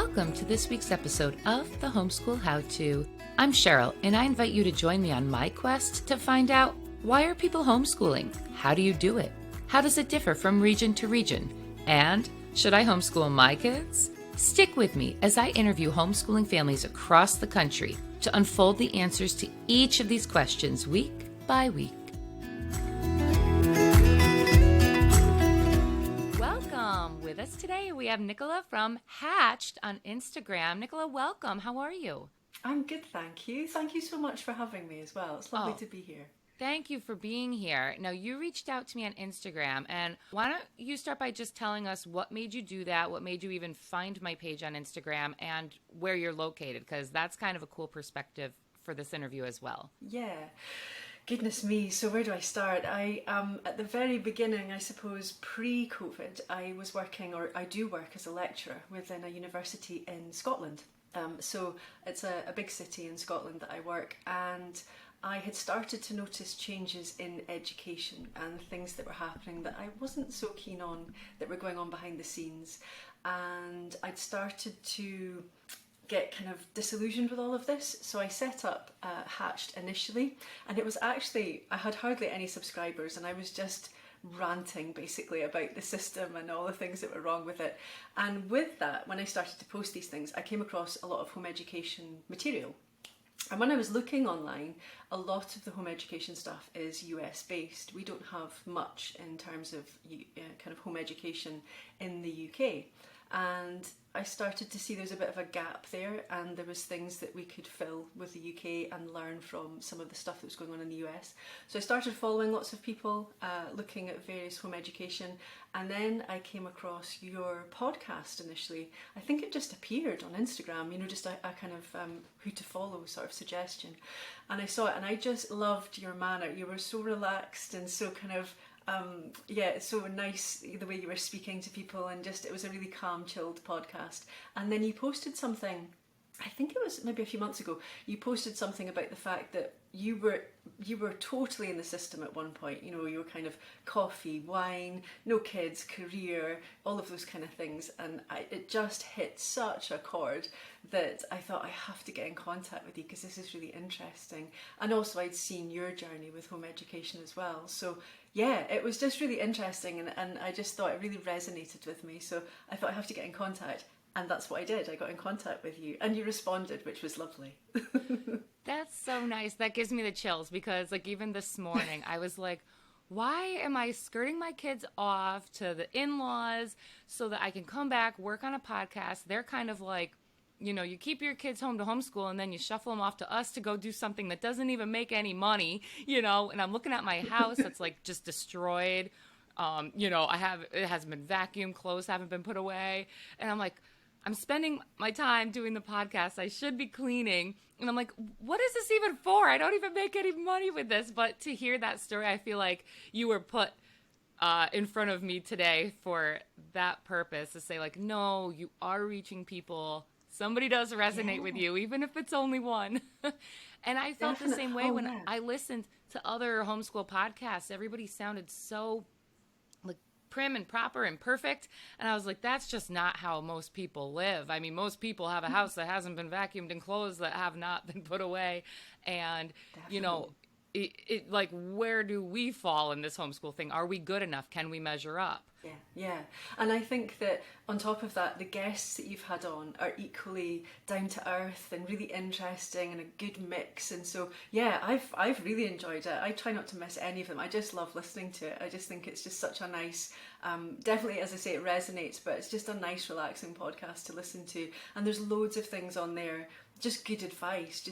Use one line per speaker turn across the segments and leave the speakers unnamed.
Welcome to this week's episode of the Homeschool How-To. I'm Cheryl, and I invite you to join me on my quest to find out, why are people homeschooling? How do you do it? How does it differ from region to region? And should I homeschool my kids? Stick with me as I interview homeschooling families across the country to unfold the answers to each of these questions week by week. Welcome. With us today, we have Nicola from Hatched on Instagram. Nicola, welcome. How are you?
I'm good, thank you. Thank you so much for having me as well. It's lovely to be here.
Thank you for being here. Now, you reached out to me on Instagram, and why don't you start by just telling us what made you do that, what made you even find my page on Instagram, and where you're located, because that's kind of a cool perspective for this interview as well.
Yeah. Goodness me, so where do I start? At the very beginning, I suppose, pre-COVID, I was working, or I do work as a lecturer within a university in Scotland. So it's a big city in Scotland that I work, and I had started to notice changes in education and things that were happening that I wasn't so keen on, that were going on behind the scenes. And I'd started to get kind of disillusioned with all of this. So I set up Hatched initially, and it was actually, I had hardly any subscribers, and I was just ranting basically about the system and all the things that were wrong with it. And with that, when I started to post these things, I came across a lot of home education material. And when I was looking online, a lot of the home education stuff is US based. We don't have much in terms of kind of home education in the UK. And I started to see there's a bit of a gap there, and there was things that we could fill with the UK and learn from some of the stuff that was going on in the US. So I started following lots of people, looking at various home education, and then I came across your podcast initially. I think it just appeared on Instagram, just a kind of who to follow sort of suggestion. And I saw it, and I just loved your manner. You were so relaxed and so kind of it's so nice the way you were speaking to people, and just it was a really calm, chilled podcast. And then you posted something, I think it was maybe a few months ago, you posted something about the fact that you were totally in the system at one point. You were kind of coffee, wine, no kids, career, all of those kind of things. And it just hit such a chord that I thought, I have to get in contact with you because this is really interesting. And also I'd seen your journey with home education as well. So yeah, it was just really interesting, and I just thought it really resonated with me. So I thought I have to get in contact. And that's what I did. I got in contact with you, and you responded, which was lovely.
That's so nice. That gives me the chills, because even this morning I was like, why am I skirting my kids off to the in-laws so that I can come back, work on a podcast? They're kind of like, you keep your kids home to homeschool, and then you shuffle them off to us to go do something that doesn't even make any money, and I'm looking at my house that's just destroyed. It hasn't been vacuumed, clothes haven't been put away. And I'm like, I'm spending my time doing the podcast. I should be cleaning. And I'm like, what is this even for? I don't even make any money with this. But to hear that story, I feel like you were put in front of me today for that purpose, to say no, you are reaching people. Somebody does resonate with you, even if it's only one. And I felt the same way when I listened to other homeschool podcasts. Everybody sounded so prim and proper and perfect, and I was like, that's just not how most people live. I mean, most people have a house that hasn't been vacuumed and clothes that have not been put away, and where do we fall in this homeschool thing? Are we good enough? Can we measure up?
Yeah. And I think that on top of that, the guests that you've had on are equally down to earth and really interesting, and a good mix. And so, yeah, I've really enjoyed it. I try not to miss any of them. I just love listening to it. I just think it's just such a nice, definitely, as I say, it resonates, but it's just a nice, relaxing podcast to listen to. And there's loads of things on there, just good advice.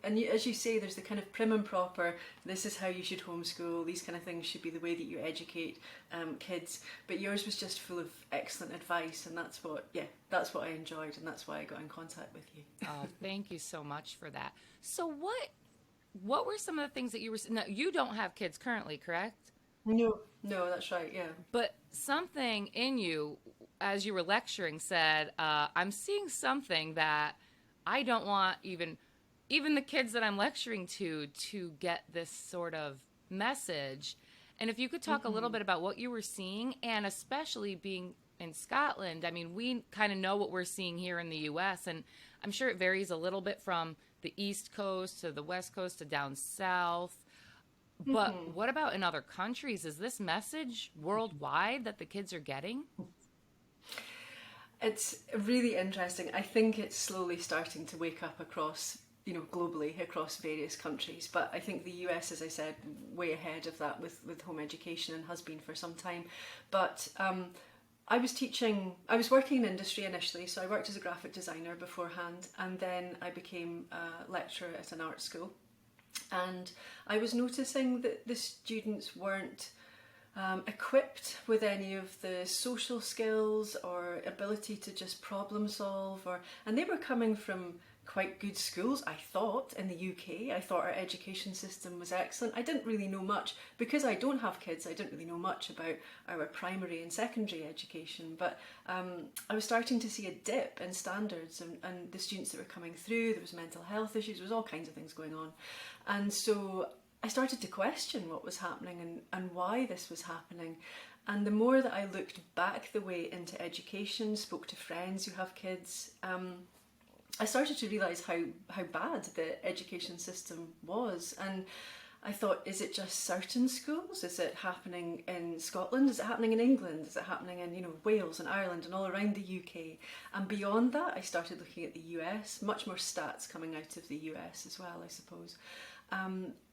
As you say, there's the kind of prim and proper, this is how you should homeschool, these kind of things should be the way that you educate kids. But yours was just full of excellent advice, and that's what I enjoyed, and that's why I got in contact with you.
Oh, thank you so much for that. So what were some of the things that you were, now, you don't have kids currently, correct?
No, that's right, yeah.
But something in you, as you were lecturing, said, I'm seeing something that I don't want even the kids that I'm lecturing to get this sort of message. And if you could talk a little bit about what you were seeing, and especially being in Scotland, I mean, we kind of know what we're seeing here in the US, and I'm sure it varies a little bit from the East Coast to the West Coast to down south. But
Mhm.
what about in other countries? Is this message worldwide that the kids are getting?
It's really interesting. I think it's slowly starting to wake up across, globally across various countries. But I think the US, as I said, way ahead of that with home education and has been for some time. But I was working in industry initially, so I worked as a graphic designer beforehand, and then I became a lecturer at an art school. And I was noticing that the students weren't equipped with any of the social skills or ability to just problem solve, and they were coming from quite good schools, I thought, in the UK. I thought our education system was excellent. I didn't really know much because I don't have kids. I didn't really know much about our primary and secondary education, but I was starting to see a dip in standards, and the students that were coming through, there was mental health issues, there was all kinds of things going on. And so I started to question what was happening, and why this was happening. And the more that I looked back the way into education, spoke to friends who have kids, I started to realise how bad the education system was. And I thought, is it just certain schools? Is it happening in Scotland? Is it happening in England? Is it happening in, Wales and Ireland and all around the UK? And beyond that, I started looking at the US, much more stats coming out of the US as well, I suppose.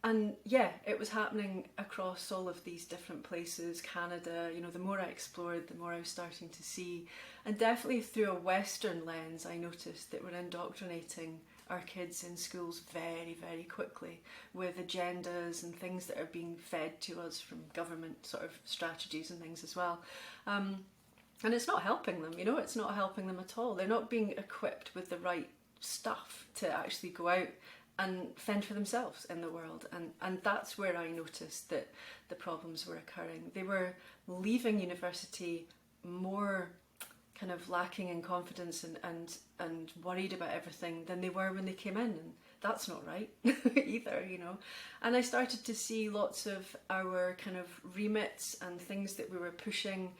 And yeah, it was happening across all of these different places, Canada. The more I explored, the more I was starting to see. And definitely through a Western lens, I noticed that we're indoctrinating our kids in schools very, very quickly with agendas and things that are being fed to us from government sort of strategies and things as well. And it's not helping them, it's not helping them at all. They're not being equipped with the right stuff to actually go out and fend for themselves in the world. And that's where I noticed that the problems were occurring. They were leaving university more kind of lacking in confidence and worried about everything than they were when they came in. And that's not right either, And I started to see lots of our kind of remits and things that we were pushing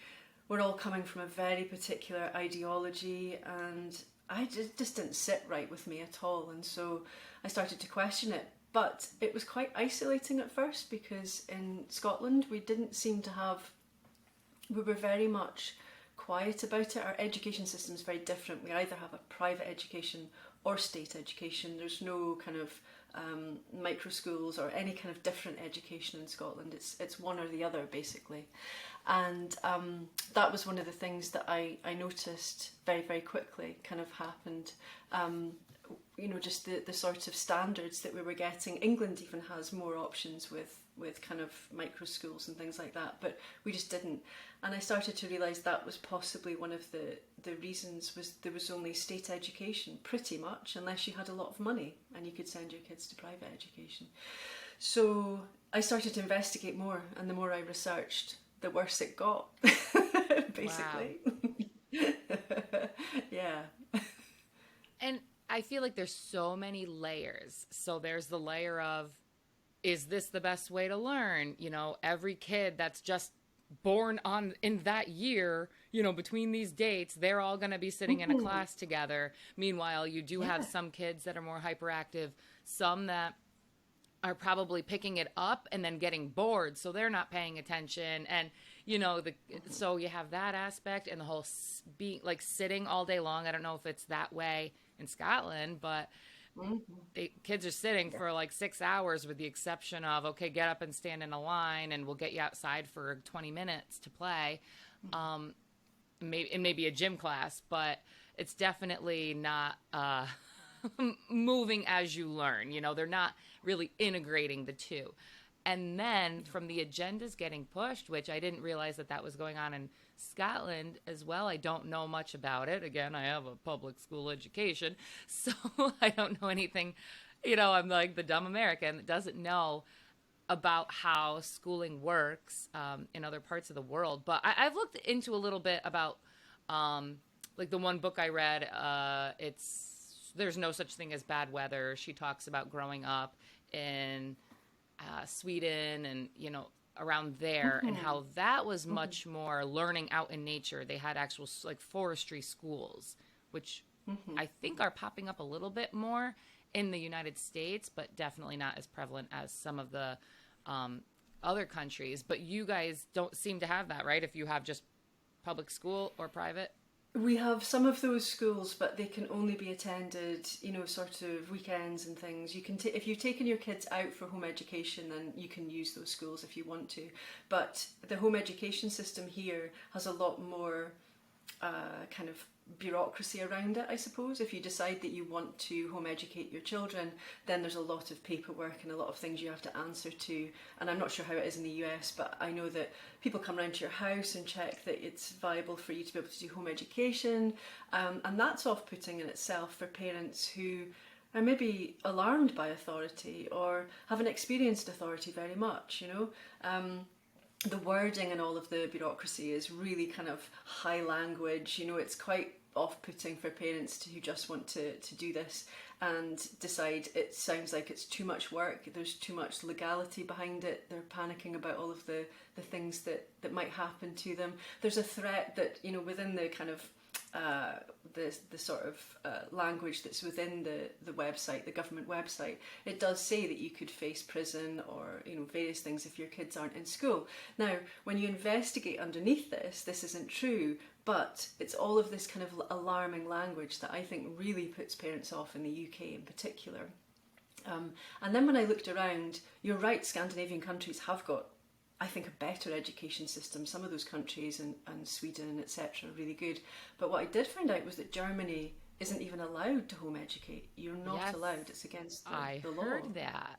were all coming from a very particular ideology, and I just didn't sit right with me at all. And so I started to question it. But it was quite isolating at first, because in Scotland we didn't seem to have, we were very much quiet about it. Our education system is very different. We either have a private education or state education. There's no kind of micro schools or any kind of different education in Scotland. It's one or the other, basically. And that was one of the things that I noticed very, very quickly kind of happened. Just the sort of standards that we were getting. England even has more options with kind of micro schools and things like that, but we just didn't. And I started to realise that was possibly one of the reasons, was there was only state education, pretty much, unless you had a lot of money and you could send your kids to private education. So I started to investigate more, and the more I researched, the worse it got, basically. Wow. Yeah.
And I feel like there's so many layers. So there's the layer of, is this the best way to learn? Every kid that's just born on in that year, between these dates, they're all going to be sitting in a class together. Meanwhile, you do have some kids that are more hyperactive, some that are probably picking it up and then getting bored, so they're not paying attention. And so you have that aspect, and the whole being like sitting all day long. I don't know if it's that way in Scotland, but kids are sitting for like 6 hours, with the exception of, okay, get up and stand in a line and we'll get you outside for 20 minutes to play. Maybe a gym class, but it's definitely not moving as you learn. They're not really integrating the two. And then from the agendas getting pushed, which I didn't realize that was going on in Scotland as well. I don't know much about it. Again, I have a public school education, so I don't know anything. I'm like the dumb American that doesn't know about how schooling works in other parts of the world. But I've looked into a little bit about, like the one book I read, it's There's No Such Thing as Bad Weather. She talks about growing up in Sweden and, around there, and how that was much more learning out in nature. They had actual like forestry schools, which I think are popping up a little bit more in the United States, but definitely not as prevalent as some of the other countries. But you guys don't seem to have that, right? If you have just public school or private?
We have some of those schools, but they can only be attended, sort of weekends and things. You can if you've taken your kids out for home education, then you can use those schools if you want to. But the home education system here has a lot more kind of bureaucracy around it, I suppose. If you decide that you want to home educate your children, then there's a lot of paperwork and a lot of things you have to answer to. And I'm not sure how it is in the US, but I know that people come around to your house and check that it's viable for you to be able to do home education. And that's off-putting in itself for parents who are maybe alarmed by authority or haven't experienced authority very much, the wording and all of the bureaucracy is really kind of high language. It's quite off-putting for parents who just want to do this and decide it sounds like it's too much work, there's too much legality behind it, they're panicking about all of the things that might happen to them. There's a threat that, within the kind of the sort of language that's within the website, the government website, it does say that you could face prison or various things if your kids aren't in school. Now, when you investigate underneath this isn't true, but it's all of this kind of alarming language that I think really puts parents off in the UK in particular. And then when I looked around, you're right, Scandinavian countries have got, I think, a better education system. Some of those countries and Sweden, etc., are really good. But what I did find out was that Germany isn't even allowed to home educate. You're not allowed. It's against the law.
I heard that.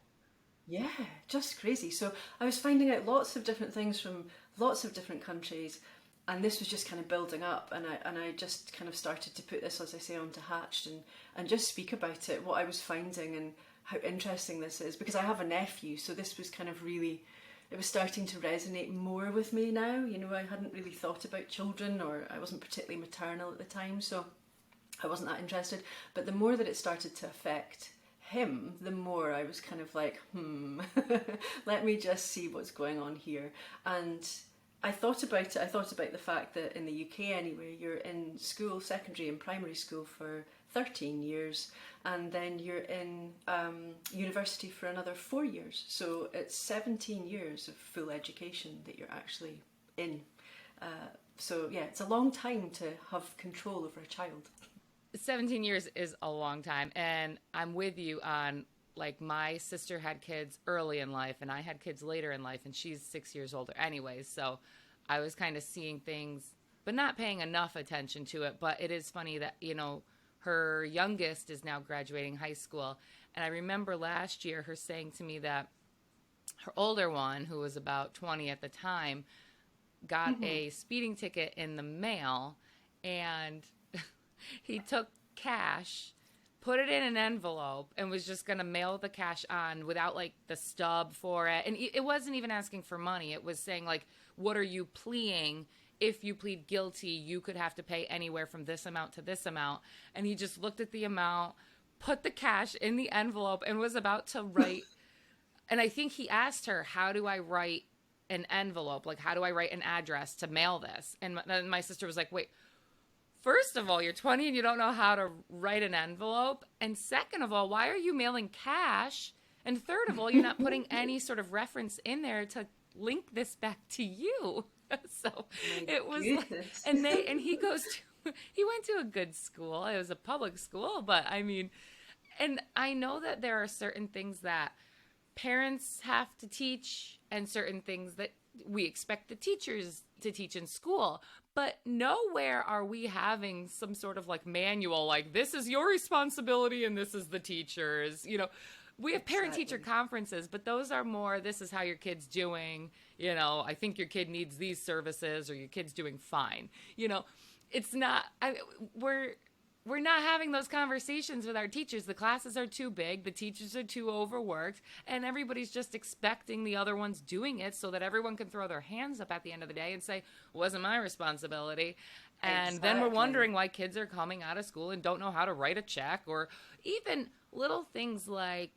Yeah, just crazy. So I was finding out lots of different things from lots of different countries, and this was just kind of building up. And I just kind of started to put this, as I say, onto Hatched and just speak about it, what I was finding and how interesting this is. Because I have a nephew, so this was kind of really... It was starting to resonate more with me now. I hadn't really thought about children, or I wasn't particularly maternal at the time, so I wasn't that interested. But the more that it started to affect him, the more I was kind of like, let me just see what's going on here. And I thought about it. I thought about the fact that in the UK anyway, you're in school, secondary and primary school for 13 years, and then you're in university for another 4 years. So it's 17 years of full education that you're actually in. So yeah, it's a long time to have control over a child.
17 years is a long time, and I'm with you on, like, my sister had kids early in life and I had kids later in life, and she's 6 years older anyways, so I was kind of seeing things but not paying enough attention to it. But it is funny that her youngest is now graduating high school, and I remember last year her saying to me that her older one, who was about 20 at the time, got a speeding ticket in the mail, and he took cash, put it in an envelope, and was just going to mail the cash on without, like, the stub for it. And it wasn't even asking for money. It was saying, like, what are you pleading? If you plead guilty, you could have to pay anywhere from this amount to this amount. And he just looked at the amount, put the cash in the envelope, and was about to write. And I think he asked her, how do I write an envelope? Like, how do I write an address to mail this? And my sister was like, wait, first of all, you're 20 and you don't know how to write an envelope. And second of all, why are you mailing cash? And third of all, you're not putting any sort of reference in there to link this back to you. So it was like, and he went to a good school. It was a public school, but I mean, and I know that there are certain things that parents have to teach and certain things that we expect the teachers to teach in school, but nowhere are we having some sort of like manual, like this is your responsibility and this is the teacher's, We have parent-teacher conferences, but those are more, this is how your kid's doing. I think your kid needs these services, or your kid's doing fine. It's not, we're not having those conversations with our teachers. The classes are too big. The teachers are too overworked. And everybody's just expecting the other ones doing it so that everyone can throw their hands up at the end of the day and say, it wasn't my responsibility. And then we're wondering why kids are coming out of school and don't know how to write a check, or even little things like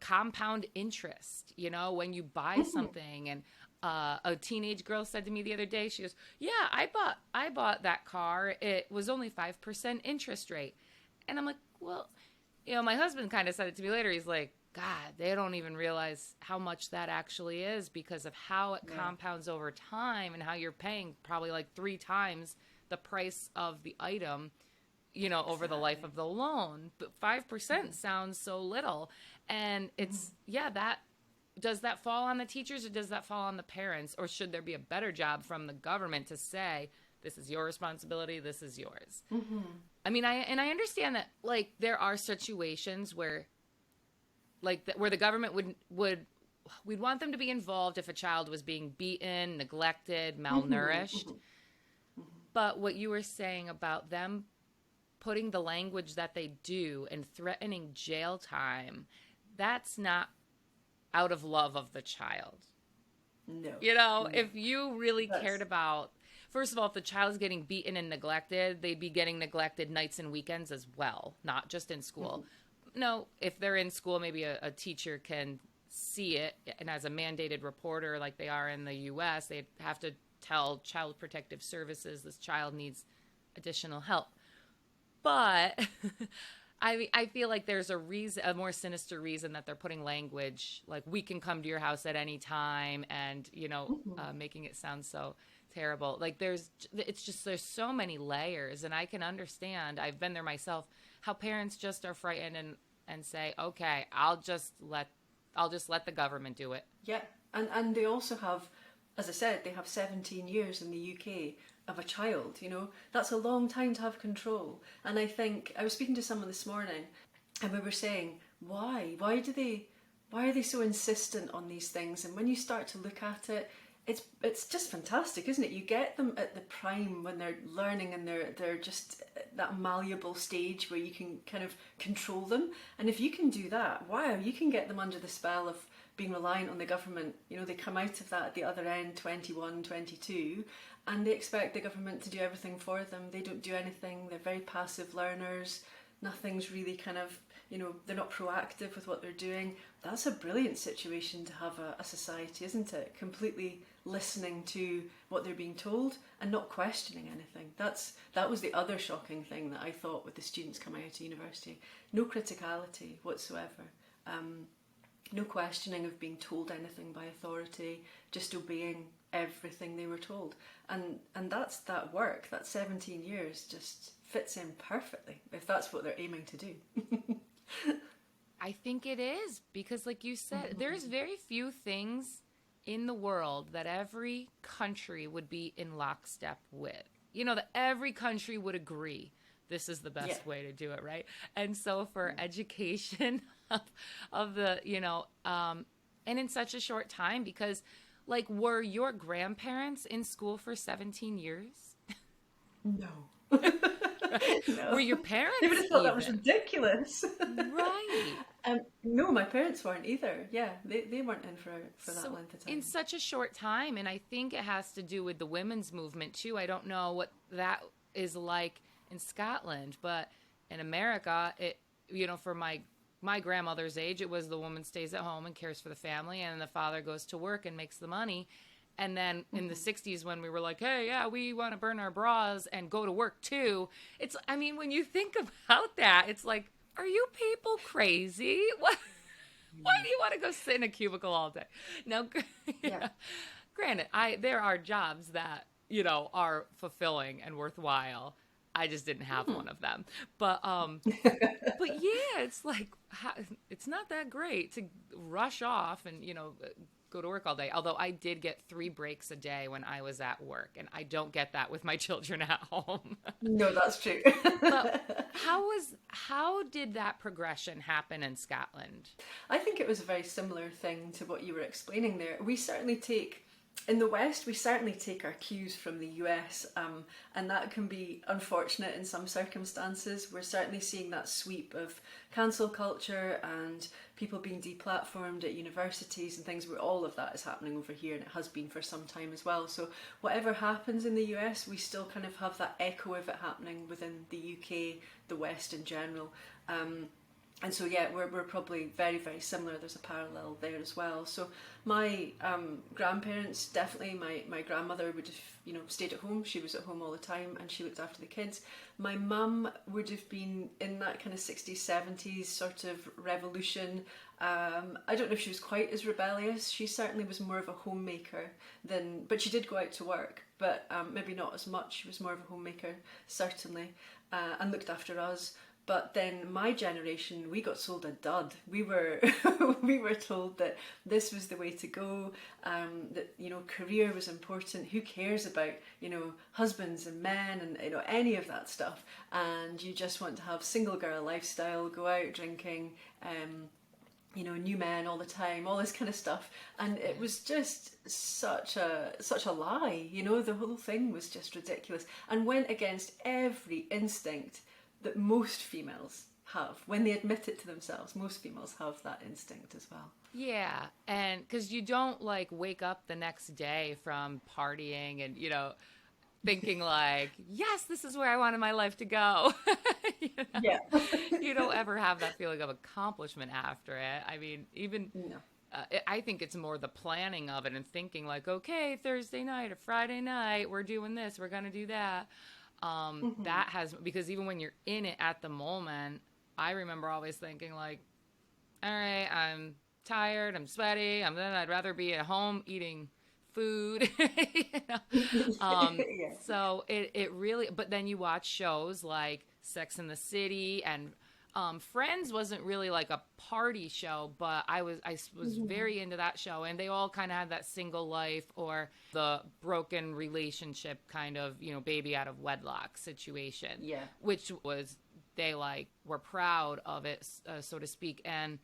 compound interest, when you buy something. And A teenage girl said to me the other day, she goes, "Yeah, I bought that car. It was only 5% interest rate." And I'm like, "Well, my husband kind of said it to me later. He's like, God, they don't even realize how much that actually is because of how it compounds over time and how you're paying probably like 3 times the price of the item, over the life of the loan. But 5% sounds so little. And it's, that does that fall on the teachers or does that fall on the parents? Or should there be a better job from the government to say, this is your responsibility, this is yours? I mean, I understand that, like, there are situations where, like, where the government we'd want them to be involved if a child was being beaten, neglected, malnourished. But what you were saying about them putting the language that they do and threatening jail time, that's not out of love of the child.
No.
If you really cared about, first of all, if the child's getting beaten and neglected, they'd be getting neglected nights and weekends as well, not just in school. No, if they're in school, maybe a teacher can see it, and as a mandated reporter like they are in the U.S., they have to tell Child Protective Services this child needs additional help. But I feel like there's a more sinister reason that they're putting language like, we can come to your house at any time, and making it sound so terrible. Like, there's so many layers, and I can understand, I've been there myself, how parents just are frightened and say, okay, I'll just let the government do it.
Yeah, and they also have, as I said, they have 17 years in the UK of a child. That's a long time to have control. And I think I was speaking to someone this morning, and we were saying, why are they so insistent on these things? And when you start to look at it, it's just fantastic, isn't it? You get them at the prime when they're learning, and they're just at that malleable stage where you can kind of control them. And if you can do that, wow, you can get them under the spell of being reliant on the government. They come out of that at the other end, 21, 22, and they expect the government to do everything for them. They don't do anything. They're very passive learners. Nothing's really kind of, they're not proactive with what they're doing. That's a brilliant situation to have a society, isn't it? Completely listening to what they're being told and not questioning anything. That was the other shocking thing that I thought with the students coming out of university. No criticality whatsoever. No questioning of being told anything by authority, just obeying everything they were told. And that's that work, that 17 years just fits in perfectly, if that's what they're aiming to do.
I think it is, because like you said, there's very few things in the world that every country would be in lockstep with. That every country would agree this is the best way to do it, right? And so for education of the, and in such a short time, because, like, were your grandparents in school for 17 years?
No.
No. Were your parents?
They would have thought that was ridiculous.
Right.
No, my parents weren't either. Yeah, they weren't in for that length of time.
In such a short time, and I think it has to do with the women's movement too. I don't know what that is like in Scotland, but in America, it, for my grandmother's age, it was the woman stays at home and cares for the family, and the father goes to work and makes the money. And then in the 60s, when we were like, hey, yeah, we want to burn our bras and go to work too. When you think about that, it's like, are you people crazy? What? Why do you want to go sit in a cubicle all day? Now, granted, there are jobs that, are fulfilling and worthwhile. I just didn't have one of them. But yeah, it's like, it's not that great to rush off and, go to work all day. Although I did get 3 breaks a day when I was at work, and I don't get that with my children at home.
No, that's true.
But how did that progression happen in Scotland?
I think it was a very similar thing to what you were explaining there. In the West, we certainly take our cues from the US, and that can be unfortunate in some circumstances. We're certainly seeing that sweep of cancel culture and people being deplatformed at universities and things, where all of that is happening over here, and it has been for some time as well. So whatever happens in the US, we still kind of have that echo of it happening within the UK, the West in general. And so, yeah, we're probably very, very similar. There's a parallel there as well. So my grandparents, definitely, my grandmother would have, stayed at home. She was at home all the time and she looked after the kids. My mum would have been in that kind of 60s, 70s sort of revolution. I don't know if she was quite as rebellious. She certainly was more of a homemaker but she did go out to work, but maybe not as much. She was more of a homemaker, certainly, and looked after us. But then my generation, we got sold a dud. We were we were told that this was the way to go, that career was important. Who cares about husbands and men and any of that stuff? And you just want to have single girl lifestyle, go out drinking, new men all the time, all this kind of stuff. And it was just such a lie. The whole thing was just ridiculous and went against every instinct that most females have. When they admit it to themselves, most females have that instinct as well.
Yeah, and because you don't wake up the next day from partying and thinking yes, this is where I wanted my life to go.
Yeah.
You don't ever have that feeling of accomplishment after it. I mean, even
no.
I think it's more the planning of it and thinking okay, Thursday night or Friday night, we're doing this, we're gonna do that. That has, because even when you're in it at the moment, I remember always thinking all right, I'm tired, I'm sweaty, I'd rather be at home eating food.
Yeah.
So it really, but then you watch shows like Sex and the City and Friends wasn't really a party show, but I was very into that show, and they all kind of had that single life or the broken relationship kind of, baby out of wedlock situation.
Yeah.
Which was, they were proud of it, so to speak. And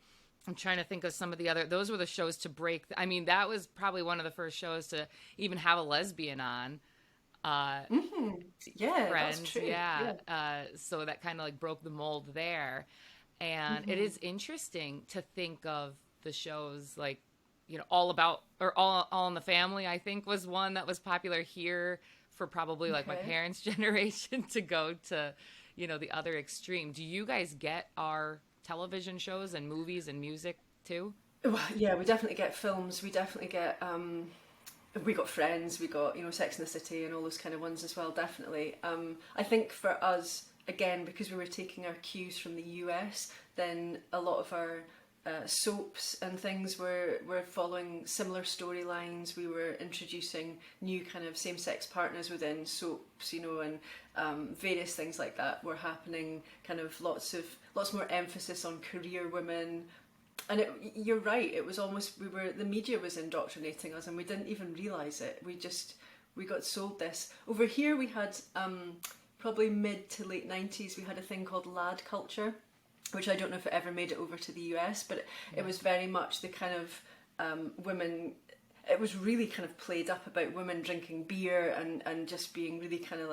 I'm trying to think of some of the other, those were the shows to break. I mean, that was probably one of the first shows to even have a lesbian on.
Yeah,
Friends,
that's true.
yeah. So that kind of broke the mold there. And it is interesting to think of the shows All About, or All in the Family, I think was one that was popular here for probably my parents' generation to go to, the other extreme. Do you guys get our television shows and movies and music too?
Well, yeah, we definitely get films. We definitely get we got Friends, we got Sex and the City and all those kind of ones as well. Definitely. I think for us, again, because we were taking our cues from the US, then a lot of our soaps and things were following similar storylines. We were introducing new kind of same-sex partners within soaps, and various things like that were happening. Kind of lots more emphasis on career women. And you're right, it was almost, the media was indoctrinating us and we didn't even realise it. We got sold this. Over here we had, probably mid to late 90s, we had a thing called lad culture, which I don't know if it ever made it over to the US, but it was very much the kind of women, it was really kind of played up about women drinking beer and just being really kind of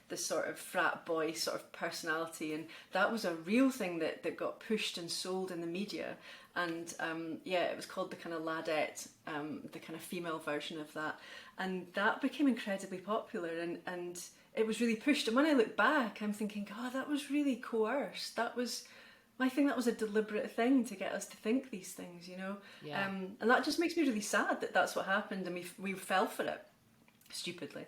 this sort of frat boy sort of personality, and that was a real thing that got pushed and sold in the media. And it was called the kind of ladette, the kind of female version of that, and that became incredibly popular, and it was really pushed. And when I look back, I'm thinking, God, that was really coerced. I think that was a deliberate thing to get us to think these things,
Yeah.
And that just makes me really sad that that's what happened, and we fell for it stupidly.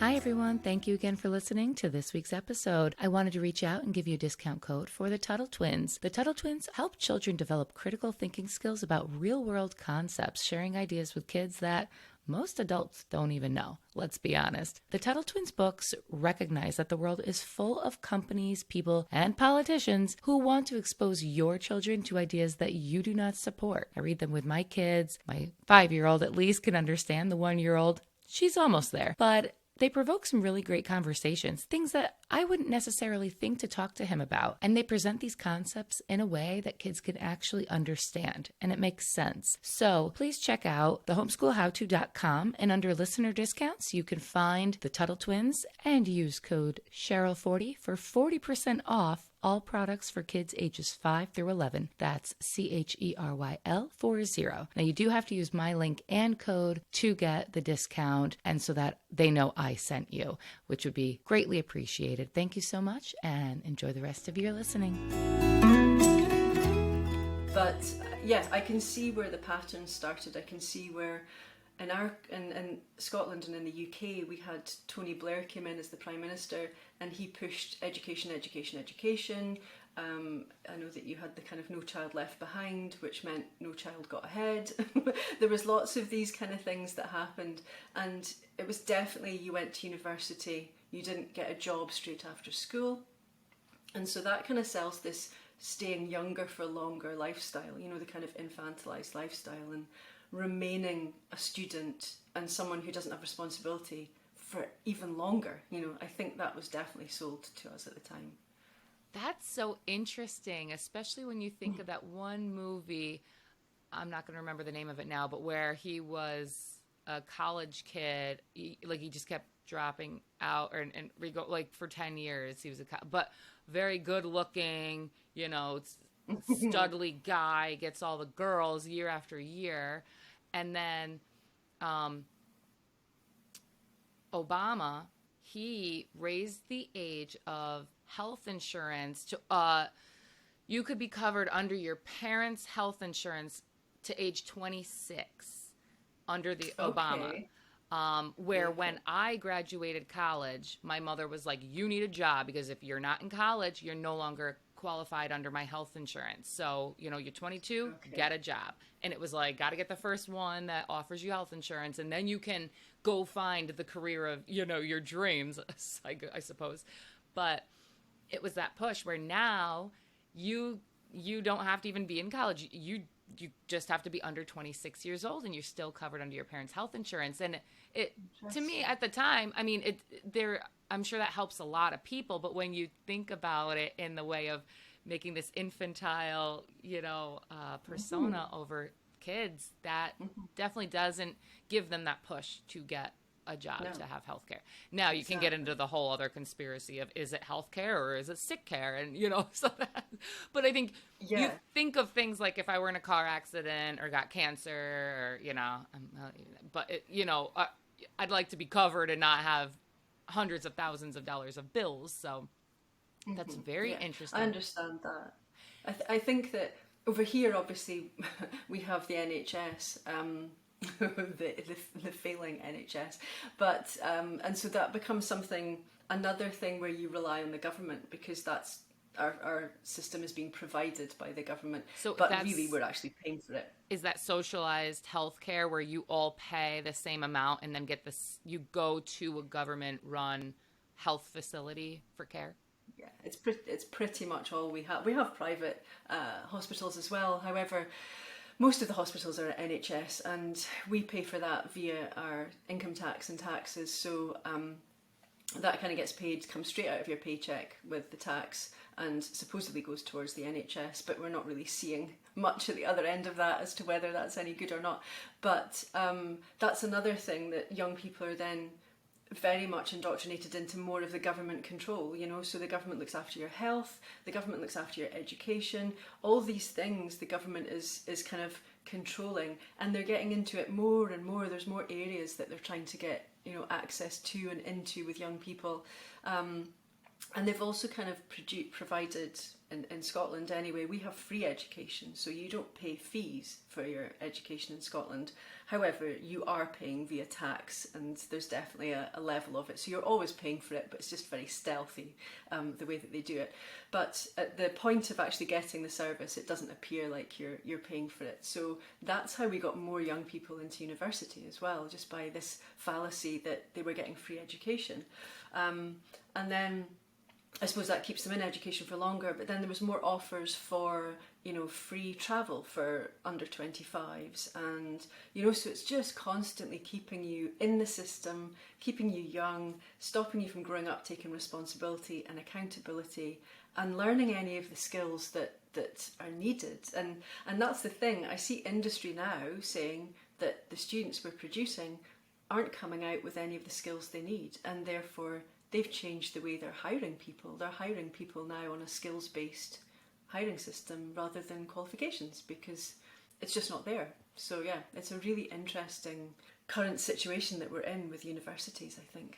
Hi, everyone. Thank you again for listening to this week's episode. I wanted to reach out and give you a discount code for the Tuttle Twins. The Tuttle Twins help children develop critical thinking skills about real-world concepts, sharing ideas with kids that most adults don't even know. Let's be honest. The Tuttle Twins books recognize that the world is full of companies, people, and politicians who want to expose your children to ideas that you do not support. I read them with my kids. My 5-year-old at least can understand. The 1-year-old, she's almost there. But they provoke some really great conversations, things that I wouldn't necessarily think to talk to him about. And they present these concepts in a way that kids can actually understand, and it makes sense. So please check out thehomeschoolhowto.com, and under listener discounts, you can find the Tuttle Twins and use code Cheryl40 for 40% off All products for kids ages 5 through 11. That's CHERYL40. Now, you do have to use my link and code to get the discount, and so that they know I sent you, which would be greatly appreciated. Thank you so much, and enjoy the rest of your listening.
But yeah, I can see where the pattern started. I can see where in Scotland and in the UK, we had Tony Blair came in as the Prime Minister, and he pushed education, education, education. I know that you had the kind of No Child Left Behind, which meant no child got ahead. There was lots of these kind of things that happened, and it was definitely, you went to university, you didn't get a job straight after school, and so that kind of sells this staying younger for longer lifestyle, you know, the kind of infantilized lifestyle, and remaining a student and someone who doesn't have responsibility for even longer. You know, I think that was definitely sold to us at the time.
That's so interesting, especially when you think of that one movie, I'm not going to remember the name of it now, but where he was a college kid, he just kept dropping out, and like for 10 years he was but very good looking, you know, studly guy, gets all the girls year after year. And then Obama, he raised the age of health insurance to you could be covered under your parents' health insurance to age 26 under the Obama. Where when I graduated college, my mother was like, you need a job, because if you're not in college, you're no longer qualified under my health insurance. So, you know, you're 22, get a job. And it was like, got to get the first one that offers you health insurance, and then you can go find the career of, you know, your dreams, I suppose. But it was that push where now you don't have to even be in college. You just have to be under 26 years old, and you're still covered under your parents' health insurance. And it to me at the time, I mean, I'm sure that helps a lot of people, but when you think about it in the way of making this infantile, you know, persona over kids, that definitely doesn't give them that push to get a job, to have health care. Now you can get into the whole other conspiracy of, is it health care or is it sick care? And, you know, so that, but I think you think of things like, if I were in a car accident or got cancer, or, you know, you know, I'd like to be covered and not have hundreds of thousands of dollars of bills. So that's very interesting.
I understand that. I think that over here, obviously, we have the NHS, the failing NHS, but and so that becomes another thing where you rely on the government, because that's our system is being provided by the government. So, but really, we're actually paying for it.
Is that socialized healthcare where you all pay the same amount and then get this? You go to a government-run health facility for care.
Yeah, it's pretty much all we have. We have private hospitals as well. However, most of the hospitals are at NHS, and we pay for that via our income tax and taxes. So that kind of gets paid, comes straight out of your paycheck with the tax, and supposedly goes towards the NHS, but we're not really seeing much at the other end of that as to whether that's any good or not. But that's another thing, that young people are then very much indoctrinated into more of the government control, you know, so the government looks after your health, the government looks after your education, all these things the government is kind of controlling, and they're getting into it more and more. There's more areas that they're trying to get, you know, access to and into with young people. And they've also kind of provided, in Scotland anyway, we have free education, so you don't pay fees for your education in Scotland. However, you are paying via tax, and there's definitely a level of it. So you're always paying for it, but it's just very stealthy, the way that they do it. But at the point of actually getting the service, it doesn't appear like you're paying for it. So that's how we got more young people into university as well, just by this fallacy that they were getting free education. And then I suppose that keeps them in education for longer, but then there was more offers for, you know, free travel for under 25s, and, you know, so it's just constantly keeping you in the system, keeping you young, stopping you from growing up, taking responsibility and accountability, and learning any of the skills that are needed. And that's the thing, I see industry now saying that the students we're producing aren't coming out with any of the skills they need, and therefore they've changed the way they're hiring people. They're hiring people now on a skills-based hiring system rather than qualifications, because it's just not there. So yeah, it's a really interesting current situation that we're in with universities, I think.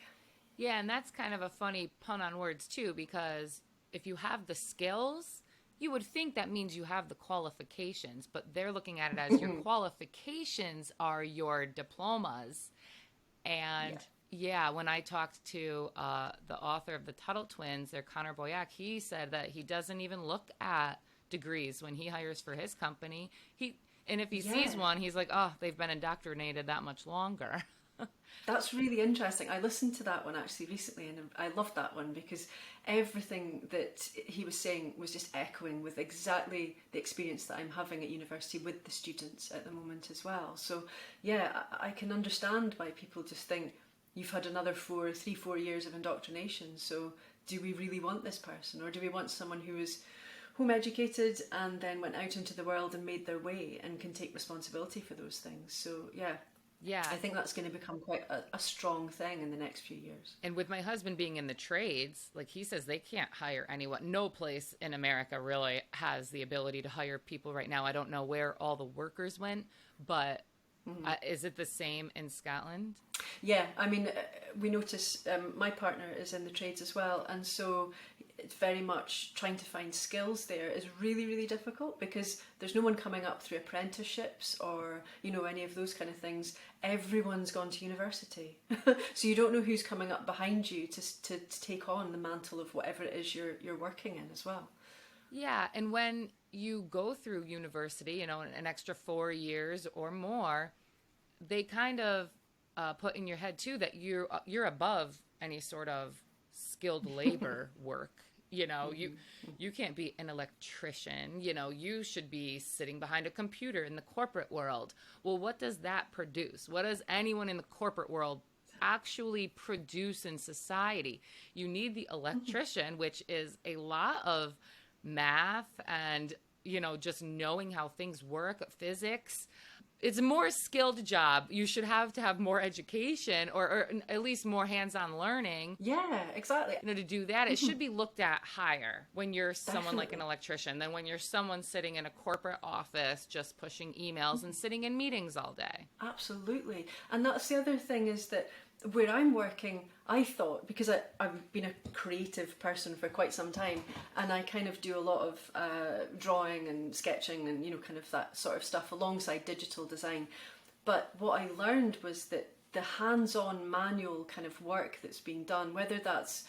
Yeah, and that's kind of a funny pun on words too, because if you have the skills, you would think that means you have the qualifications, but they're looking at it as your qualifications are your diplomas. And yeah, when I talked to the author of the Tuttle Twins, their Connor Boyack, he said that he doesn't even look at degrees when he hires for his company. And if he sees one, he's like, oh, they've been indoctrinated that much longer.
That's really interesting. I listened to that one actually recently, and I loved that one because everything that he was saying was just echoing with exactly the experience that I'm having at university with the students at the moment as well. So yeah, I can understand why people just think you've had another 4 years of indoctrination. So do we really want this person, or do we want someone who is home educated and then went out into the world and made their way and can take responsibility for those things? So yeah, I think that's going to become quite a strong thing in the next few years.
And with my husband being in the trades, like he says, they can't hire anyone. No place in America really has the ability to hire people right now. I don't know where all the workers went, but is it the same in Scotland?
Yeah, I mean, we notice my partner is in the trades as well, and so it's very much trying to find skills there is really, really difficult because there's no one coming up through apprenticeships or, any of those kind of things. Everyone's gone to university. So you don't know who's coming up behind you to take on the mantle of whatever it is you're working in as well.
Yeah, and when you go through university, an extra 4 years or more, they kind of put in your head too that you're above any sort of skilled labor work. You can't be an electrician. You should be sitting behind a computer in the corporate world. Well, what does that produce? What does anyone in the corporate world actually produce in society? You need the electrician, which is a lot of math and just knowing how things work, physics. It's a more skilled job. You should have to have more education or at least more hands-on learning.
Yeah, exactly.
To do that, it should be looked at higher when you're someone like an electrician than when you're someone sitting in a corporate office just pushing emails and sitting in meetings all day.
Absolutely. And that's the other thing is that where I'm working, I thought, because I've been a creative person for quite some time, and I kind of do a lot of drawing and sketching and, kind of that sort of stuff alongside digital design. But what I learned was that the hands-on manual kind of work that's being done, whether that's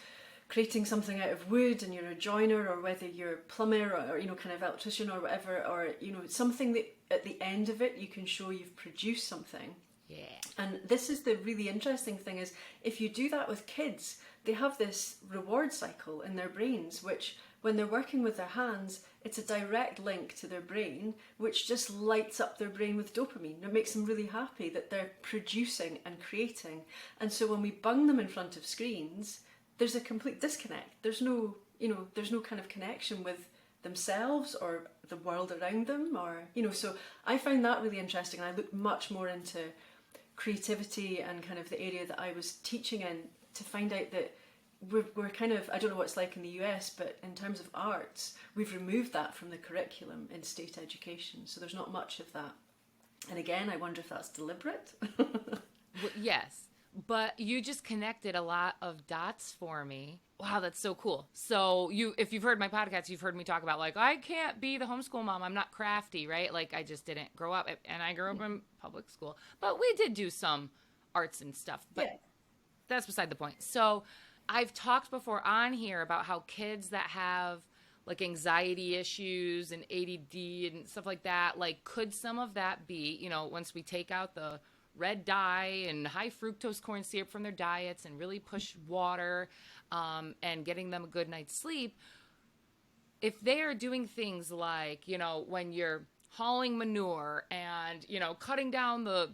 creating something out of wood and you're a joiner, or whether you're a plumber or kind of electrician or whatever, or, something that at the end of it you can show you've produced something.
Yeah.
And this is the really interesting thing is if you do that with kids, they have this reward cycle in their brains, which when they're working with their hands, it's a direct link to their brain, which just lights up their brain with dopamine. It makes them really happy that they're producing and creating. And so when we bung them in front of screens, there's a complete disconnect. There's no kind of connection with themselves or the world around them, or, so I find that really interesting. I looked much more into creativity and kind of the area that I was teaching in to find out that we're kind of, I don't know what it's like in the US, but in terms of arts, we've removed that from the curriculum in state education. So there's not much of that. And again, I wonder if that's deliberate.
Well, yes, but you just connected a lot of dots for me. Wow, that's so cool. So if you've heard my podcast, you've heard me talk about like, I can't be the homeschool mom. I'm not crafty, right? Like I just didn't grow up, and I grew up in public school, but we did do some arts and stuff, but that's beside the point. So I've talked before on here about how kids that have like anxiety issues and ADD and stuff like that, like could some of that be, once we take out the red dye and high fructose corn syrup from their diets and really push water and getting them a good night's sleep, if they are doing things like, when you're hauling manure and, cutting down the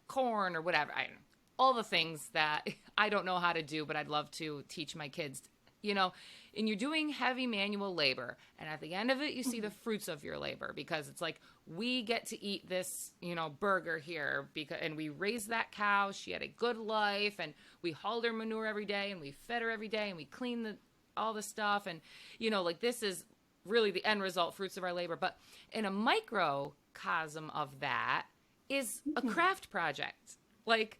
corn or whatever, I don't know, all the things that I don't know how to do, but I'd love to teach my kids you know, and you're doing heavy manual labor. And at the end of it, you see the fruits of your labor, because it's like, we get to eat this, you know, burger here because, and we raised that cow. She had a good life, and we hauled her manure every day, and we fed her every day, and we cleaned all the stuff. And, you know, like, this is really the end result, fruits of our labor. But in a microcosm of that is a craft project. Like,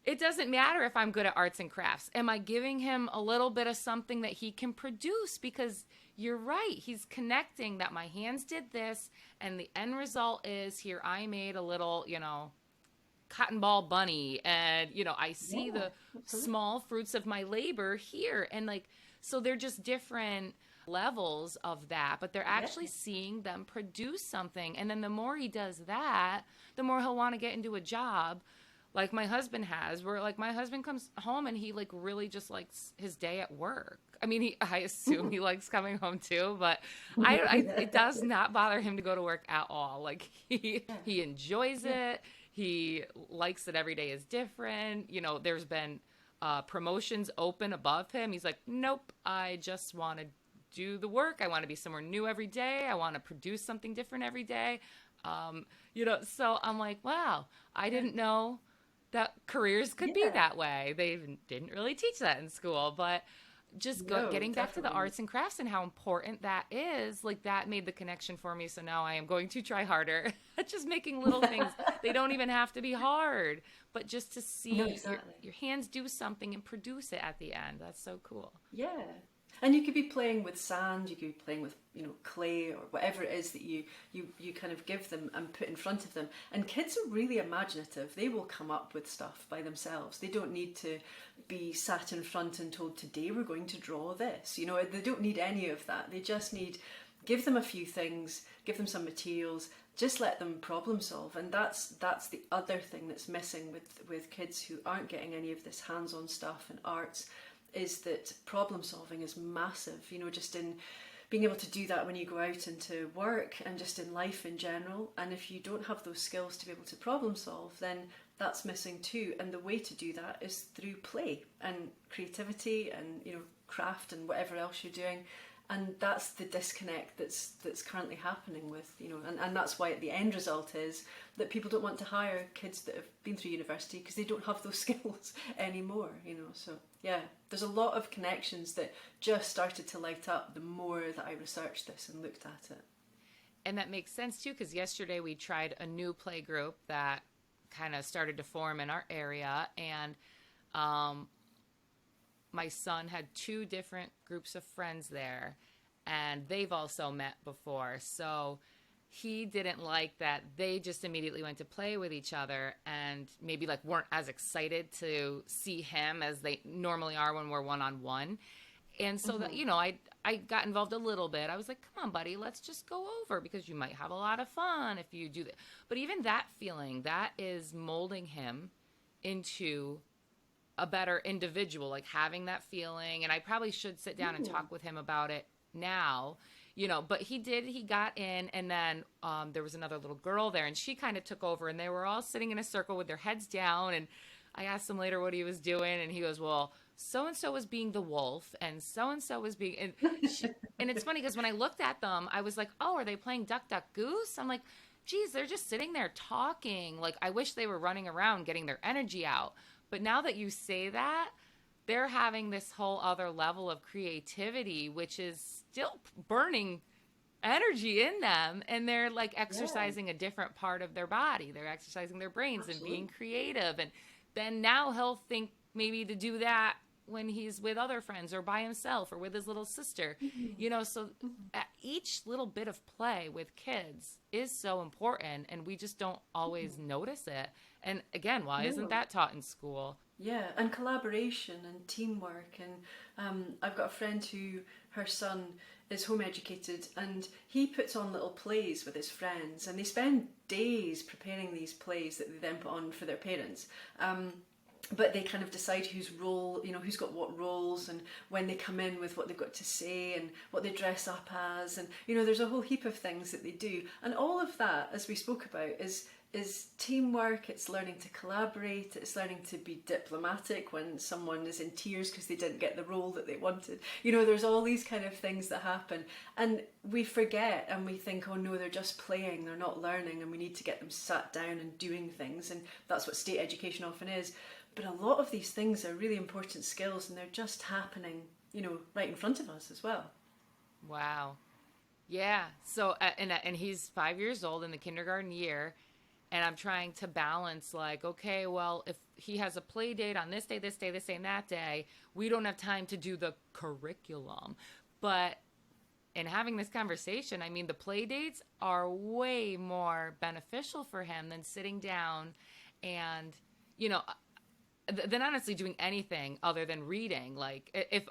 it doesn't matter if I'm good at arts and crafts. Am I giving him a little bit of something that he can produce? Because you're right. He's connecting that my hands did this, and the end result is, here I made a little, you know, cotton ball bunny, and, you know, I see the small fruits of my labor here. And, like, so they're just different levels of that, but they're actually seeing them produce something. And then the more he does that, the more he'll want to get into a job like my husband has, where, like, my husband comes home and he, like, really just likes his day at work. I mean, I assume he likes coming home too, but it does not bother him to go to work at all. Like, he enjoys it. He likes that every day is different. You know, there's been promotions open above him. He's like, nope, I just want to do the work. I want to be somewhere new every day. I want to produce something different every day. You know, so I'm like, wow, I didn't know that careers could be that way. They didn't really teach that in school, but just getting back to the arts and crafts and how important that is, like, that made the connection for me. So now I am going to try harder at just making little things. They don't even have to be hard, but just to see your hands do something and produce it at the end. That's so cool.
Yeah. And you could be playing with sand, you could be playing with, you know, clay, or whatever it is that you kind of give them and put in front of them. And kids are really imaginative. They will come up with stuff by themselves. They don't need to be sat in front and told, today we're going to draw this. You know, they don't need any of that. They just need, give them a few things, give them some materials, just let them problem solve. And that's the other thing that's missing with kids who aren't getting any of this hands-on stuff and arts, is that problem solving is massive, you know, just in being able to do that when you go out into work and just in life in general. And if you don't have those skills to be able to problem solve, then that's missing too. And the way to do that is through play and creativity and, you know, craft and whatever else you're doing. And that's the disconnect that's currently happening with, you know, and that's why the end result is that people don't want to hire kids that have been through university, because they don't have those skills anymore, you know. So yeah, there's a lot of connections that just started to light up the more that I researched this and looked at it.
And that makes sense too, because yesterday we tried a new play group that kind of started to form in our area, and my son had 2 different groups of friends there, and they've also met before. So he didn't like that they just immediately went to play with each other and maybe, like, weren't as excited to see him as they normally are when we're one-on-one. And so that, you know, I got involved a little bit. I was like, come on, buddy, let's just go over, because you might have a lot of fun if you do that. But even that feeling, that is molding him into a better individual, like having that feeling. And I probably should sit down and talk with him about it now, you know, but he got in, and then there was another little girl there, and she kind of took over, and they were all sitting in a circle with their heads down. And I asked him later what he was doing, and he goes, well, so-and-so was being the wolf, and so-and-so was being, and it's funny because when I looked at them, I was like, oh, are they playing Duck, Duck, Goose? I'm like, geez, they're just sitting there talking. Like, I wish they were running around getting their energy out. But now that you say that, they're having this whole other level of creativity, which is still burning energy in them. And they're, like, exercising a different part of their body. They're exercising their brains and being creative. And then now he'll think maybe to do that when he's with other friends or by himself or with his little sister, you know. So each little bit of play with kids is so important, and we just don't always notice it. And again, why isn't that taught in school?
Yeah, and collaboration and teamwork. And I've got a friend who, her son is home educated, and he puts on little plays with his friends, and they spend days preparing these plays that they then put on for their parents. But they kind of decide whose role, you know, who's got what roles, and when they come in with what they've got to say and what they dress up as. And, you know, there's a whole heap of things that they do. And all of that, as we spoke about, is is teamwork, it's learning to collaborate, it's learning to be diplomatic when someone is in tears because they didn't get the role that they wanted. There's all these kind of things that happen, and we forget and we think, oh no, they're just playing, they're not learning, and we need to get them sat down and doing things, and that's what state education often is. But a lot of these things are really important skills, and they're just happening, right in front of us as well.
Wow. Yeah. So, and he's 5 years old in the kindergarten year. And I'm trying to balance, like, okay, well, if he has a play date on this day, and that day, we don't have time to do the curriculum. But in having this conversation, I mean, the play dates are way more beneficial for him than sitting down and, than honestly doing anything other than reading. Like, if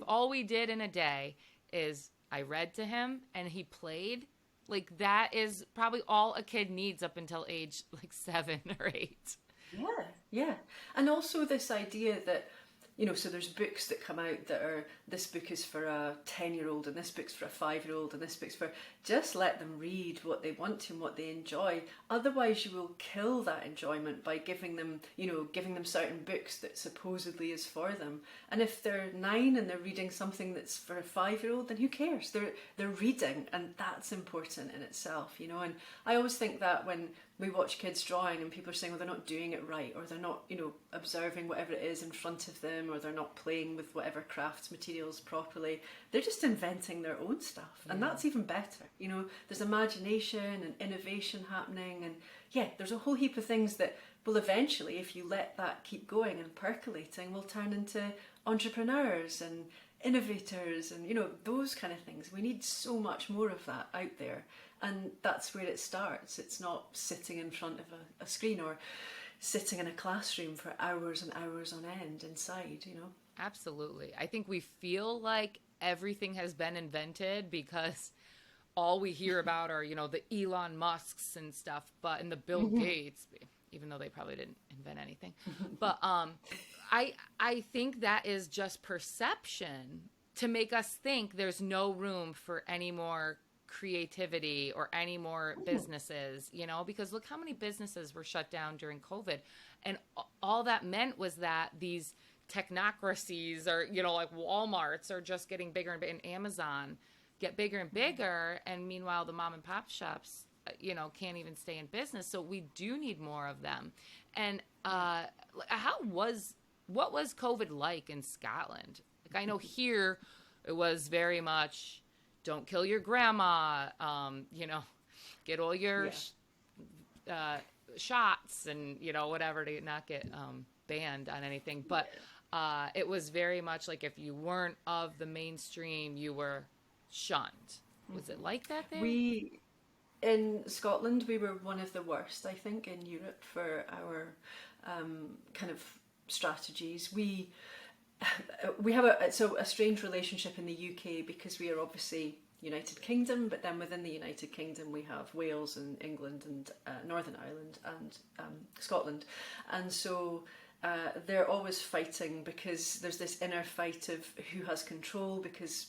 all we did in a day is I read to him and he played, like, that is probably all a kid needs up until age like 7 or 8.
Yeah. And also this idea that, so there's books that come out that are, this book is for a 10-year-old and this book's for a 5-year-old and this book's for, just let them read what they want to and what they enjoy. Otherwise you will kill that enjoyment by giving them certain books that supposedly is for them. And if they're 9 and they're reading something that's for a 5-year-old, then who cares? They're reading, and that's important in itself, And I always think that when we watch kids drawing and people are saying, well, they're not doing it right, or they're not, observing whatever it is in front of them, or they're not playing with whatever crafts materials properly, they're just inventing their own stuff. And that's even better. There's imagination and innovation happening, and there's a whole heap of things that will eventually, if you let that keep going and percolating, will turn into entrepreneurs and innovators and, those kind of things. We need so much more of that out there. And that's where it starts. It's not sitting in front of a screen or sitting in a classroom for hours and hours on end inside,
Absolutely. I think we feel like everything has been invented because all we hear about are, the Elon Musks and stuff, and the Bill Gates, even though they probably didn't invent anything. But I think that is just perception to make us think there's no room for any more creativity or any more businesses, because look how many businesses were shut down during COVID. And all that meant was that these technocracies or, like Walmarts are just getting bigger and Amazon get bigger and bigger. And meanwhile, the mom and pop shops, can't even stay in business. So we do need more of them. And what was COVID like in Scotland? Like, I know here it was very much, don't kill your grandma, get all your shots and, whatever to not get banned on anything. But it was very much like if you weren't of the mainstream, you were shunned. Was it like that there?
In Scotland, we were one of the worst, I think, in Europe for our kind of strategies. We have a strange relationship in the UK because we are obviously United Kingdom, but then within the United Kingdom we have Wales and England and Northern Ireland and Scotland, and so they're always fighting because there's this inner fight of who has control, because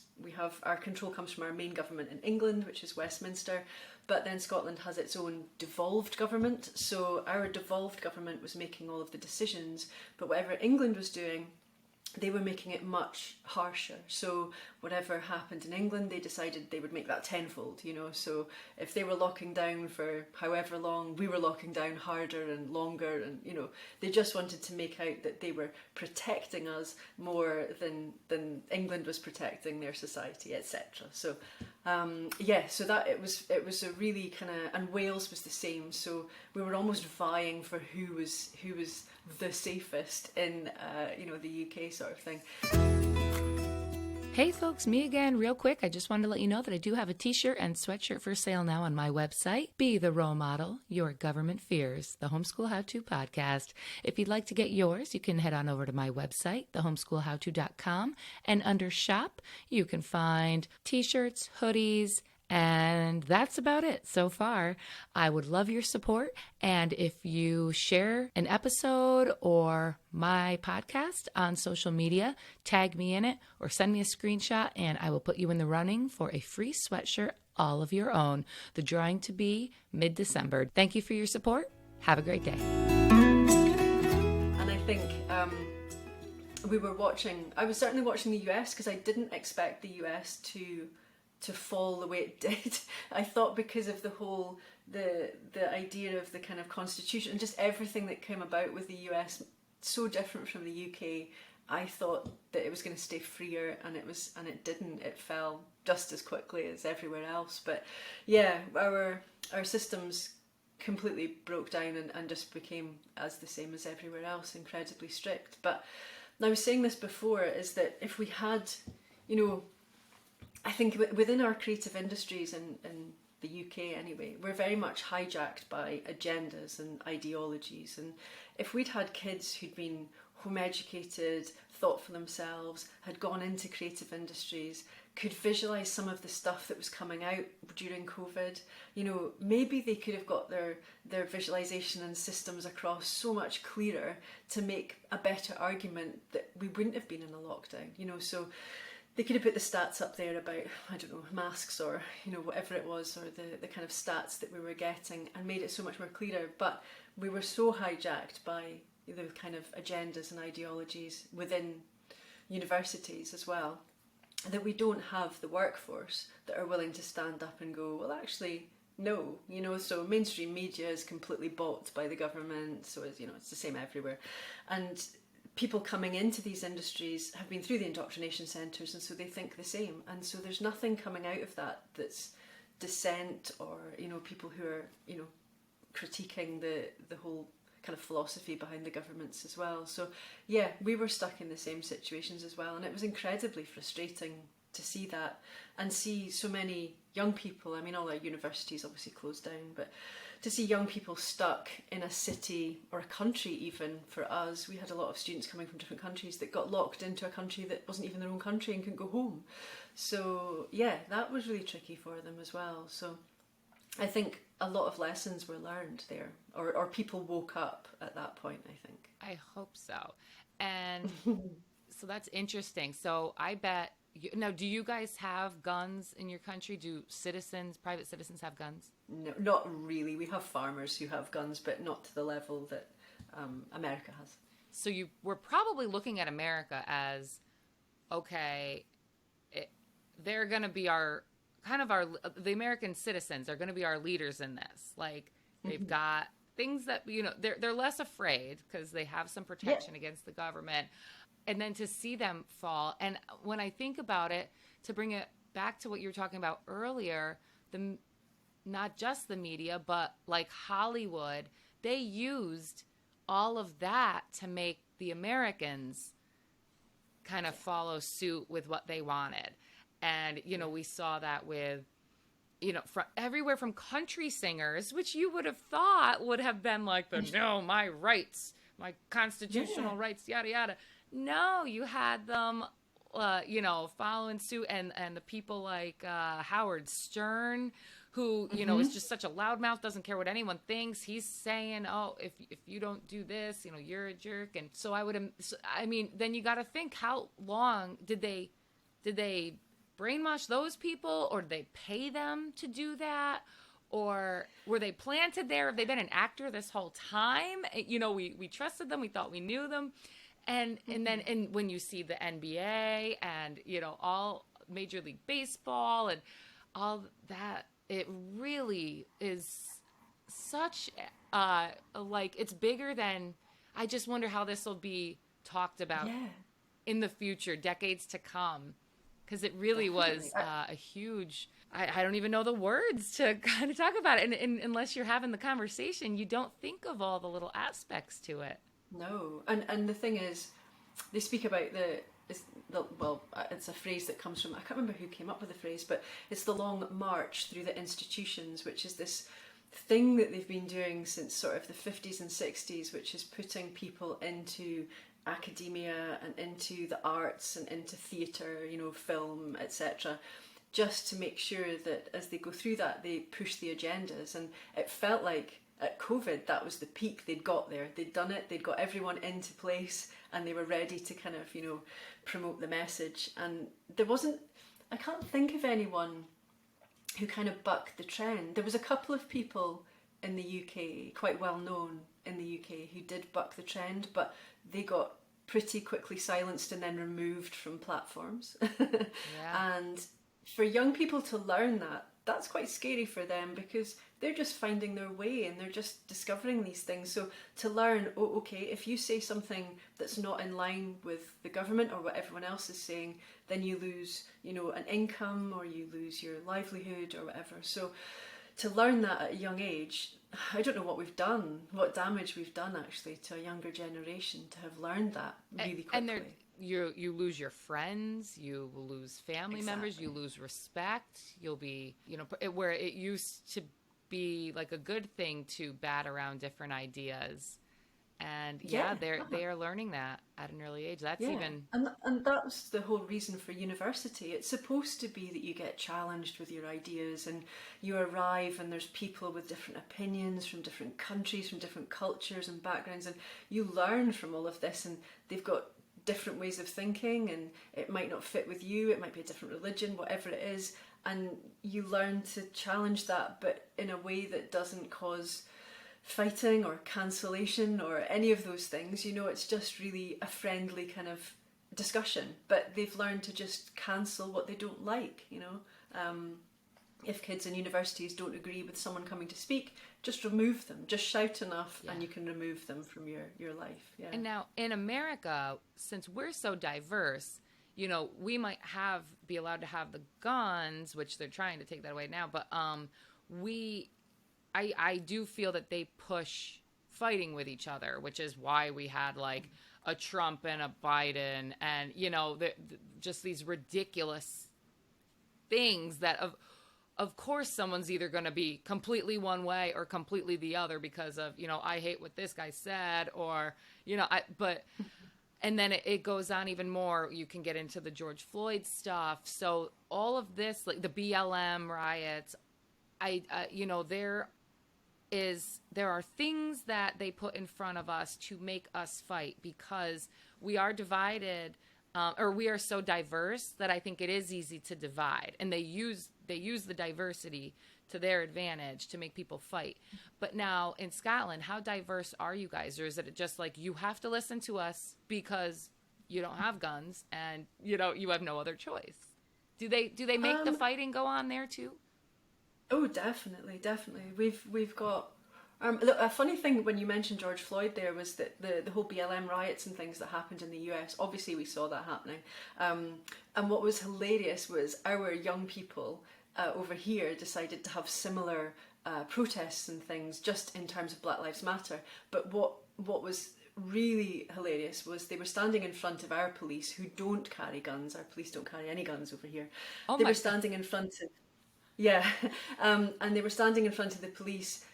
our control comes from our main government in England, which is Westminster, but then Scotland has its own devolved government, so our devolved government was making all of the decisions, but whatever England was doing, they were making it much harsher. So whatever happened in England, they decided they would make that tenfold, So if they were locking down for however long, we were locking down harder and longer, and, they just wanted to make out that they were protecting us more than England was protecting their society, etc. So, so that it was a really kind of, and Wales was the same. So we were almost vying for who was the safest in, the UK sort of thing.
Hey folks, me again, real quick. I just wanted to let you know that I do have a t-shirt and sweatshirt for sale now on my website. Be the role model your government fears, the Homeschool How-To podcast. If you'd like to get yours, you can head on over to my website, thehomeschoolhowto.com, and under shop, you can find t-shirts, hoodies, and that's about it so far. I would love your support. And if you share an episode or my podcast on social media, tag me in it or send me a screenshot and I will put you in the running for a free sweatshirt all of your own. The drawing to be mid-December. Thank you for your support. Have a great day.
And I think I was certainly watching the US because I didn't expect the US to fall the way it did. I thought because of the idea of the kind of constitution and just everything that came about with the US, so different from the UK, I thought that it was going to stay freer, and it didn't. It fell just as quickly as everywhere else. But yeah, our systems completely broke down and just became as the same as everywhere else, incredibly strict. But I was saying this before, is that if we had, I think within our creative industries in the UK anyway, we're very much hijacked by agendas and ideologies. And if we'd had kids who'd been home educated, thought for themselves, had gone into creative industries, could visualise some of the stuff that was coming out during COVID, maybe they could have got their visualisation and systems across so much clearer to make a better argument that we wouldn't have been in a lockdown, so they could have put the stats up there about, I don't know, masks or, whatever it was, or the kind of stats that we were getting, and made it so much more clearer. But we were so hijacked by the kind of agendas and ideologies within universities as well, that we don't have the workforce that are willing to stand up and go, well, actually, no, so mainstream media is completely bought by the government, so it's the same everywhere. And people coming into these industries have been through the indoctrination centres, and so they think the same. And so there's nothing coming out of that that's dissent or, people who are, critiquing the whole kind of philosophy behind the governments as well. So yeah, we were stuck in the same situations as well, and it was incredibly frustrating to see that and see so many young people. I mean, all our universities obviously closed down, but to see young people stuck in a city or a country, even for us, we had a lot of students coming from different countries that got locked into a country that wasn't even their own country and couldn't go home. So yeah, that was really tricky for them as well. So I think a lot of lessons were learned there, or people woke up at that point, I think.
I hope so. And so that's interesting. So I bet, now, do you guys have guns in your country? Do private citizens have guns?
No, not really. We have farmers who have guns, but not to the level that America has.
So we're probably looking at America as, okay, they're going to be the American citizens are going to be our leaders in this. Like, they've got things that, they're less afraid because they have some protection against the government. And then to see them fall. And when I think about it, to bring it back to what you were talking about earlier, not just the media, but like Hollywood, they used all of that to make the Americans kind of follow suit with what they wanted. And, we saw that with, from everywhere from country singers, which you would have thought would have been like my rights, my constitutional rights, yada, yada. No, you had them, following suit, and the people like Howard Stern, who, is just such a loudmouth, doesn't care what anyone thinks. He's saying, oh, if you don't do this, you're a jerk. And so then you got to think, how long did they brainwash those people, or did they pay them to do that? Or were they planted there? Have they been an actor this whole time? We trusted them. We thought we knew them. And then when you see the NBA and, all Major League Baseball and all that, it really is such, it's bigger than, I just wonder how this will be talked about in the future, decades to come. Because it really was a huge, I don't even know the words to kind of talk about it. And unless you're having the conversation, you don't think of all the little aspects to it.
No, and the thing is, they speak about it's a phrase that comes from, I can't remember who came up with the phrase, but it's the long march through the institutions, which is this thing that they've been doing since sort of the 50s and 60s, which is putting people into academia and into the arts and into theatre, film, etc., just to make sure that as they go through that, they push the agendas. And it felt like at COVID, that was the peak. They'd got there, they'd done it, they'd got everyone into place, and they were ready to kind of, promote the message. And I can't think of anyone who kind of bucked the trend. There was a couple of people in the UK, quite well known in the UK, who did buck the trend, but they got pretty quickly silenced and then removed from platforms.
Yeah.
And for young people to learn that, that's quite scary for them because they're just finding their way and they're just discovering these things. So to learn, oh, okay, if you say something that's not in line with the government or what everyone else is saying, then you lose, an income or you lose your livelihood or whatever. So to learn that at a young age, I don't know what damage we've done actually to a younger generation to have learned that really
And
quickly.
you lose your friends, you lose family members, you
Exactly.
lose respect. You'll be, where it used to be like a good thing to bat around different ideas. And yeah,
Yeah.
they are learning that at an early age. That's
Yeah,
even
and that's the whole reason for university. It's supposed to be that you get challenged with your ideas and you arrive and there's people with different opinions from different countries, from different cultures and backgrounds, and you learn from all of this, and they've got different ways of thinking and it might not fit with you, it might be a different religion, whatever it is, and you learn to challenge that but in a way that doesn't cause fighting or cancellation or any of those things. It's just really a friendly kind of discussion. But they've learned to just cancel what they don't like. If kids in universities don't agree with someone coming to speak, just remove them. Just shout enough
yeah.
and you can remove them from your life. Yeah.
And now in America, since we're so diverse, we might be allowed to have the guns, which they're trying to take that away now, but we I do feel that they push fighting with each other, which is why we had like a Trump and a Biden and, just these ridiculous things that of course someone's either going to be completely one way or completely the other because of, I hate what this guy said or, and then it goes on even more. You can get into the George Floyd stuff. So all of this, like the BLM riots, there are things that they put in front of us to make us fight because we are divided, or we are so diverse that I think it is easy to divide, and they use the diversity to their advantage to make people fight. But now in Scotland, how diverse are you guys, or is it just like you have to listen to us because you don't have guns and you have no other choice? Do they make the fighting go on there too?
Oh, definitely, definitely. We've got look, a funny thing when you mentioned George Floyd there was that the whole BLM riots and things that happened in the US. Obviously, we saw that happening, and what was hilarious was our young people over here decided to have similar protests and things, just in terms of Black Lives Matter. But what was really hilarious was they were standing in front of our police who don't carry guns. Our police don't carry any guns over here.
Oh
They
my
were
God.
standing in front of yeah, and they were standing in front of the police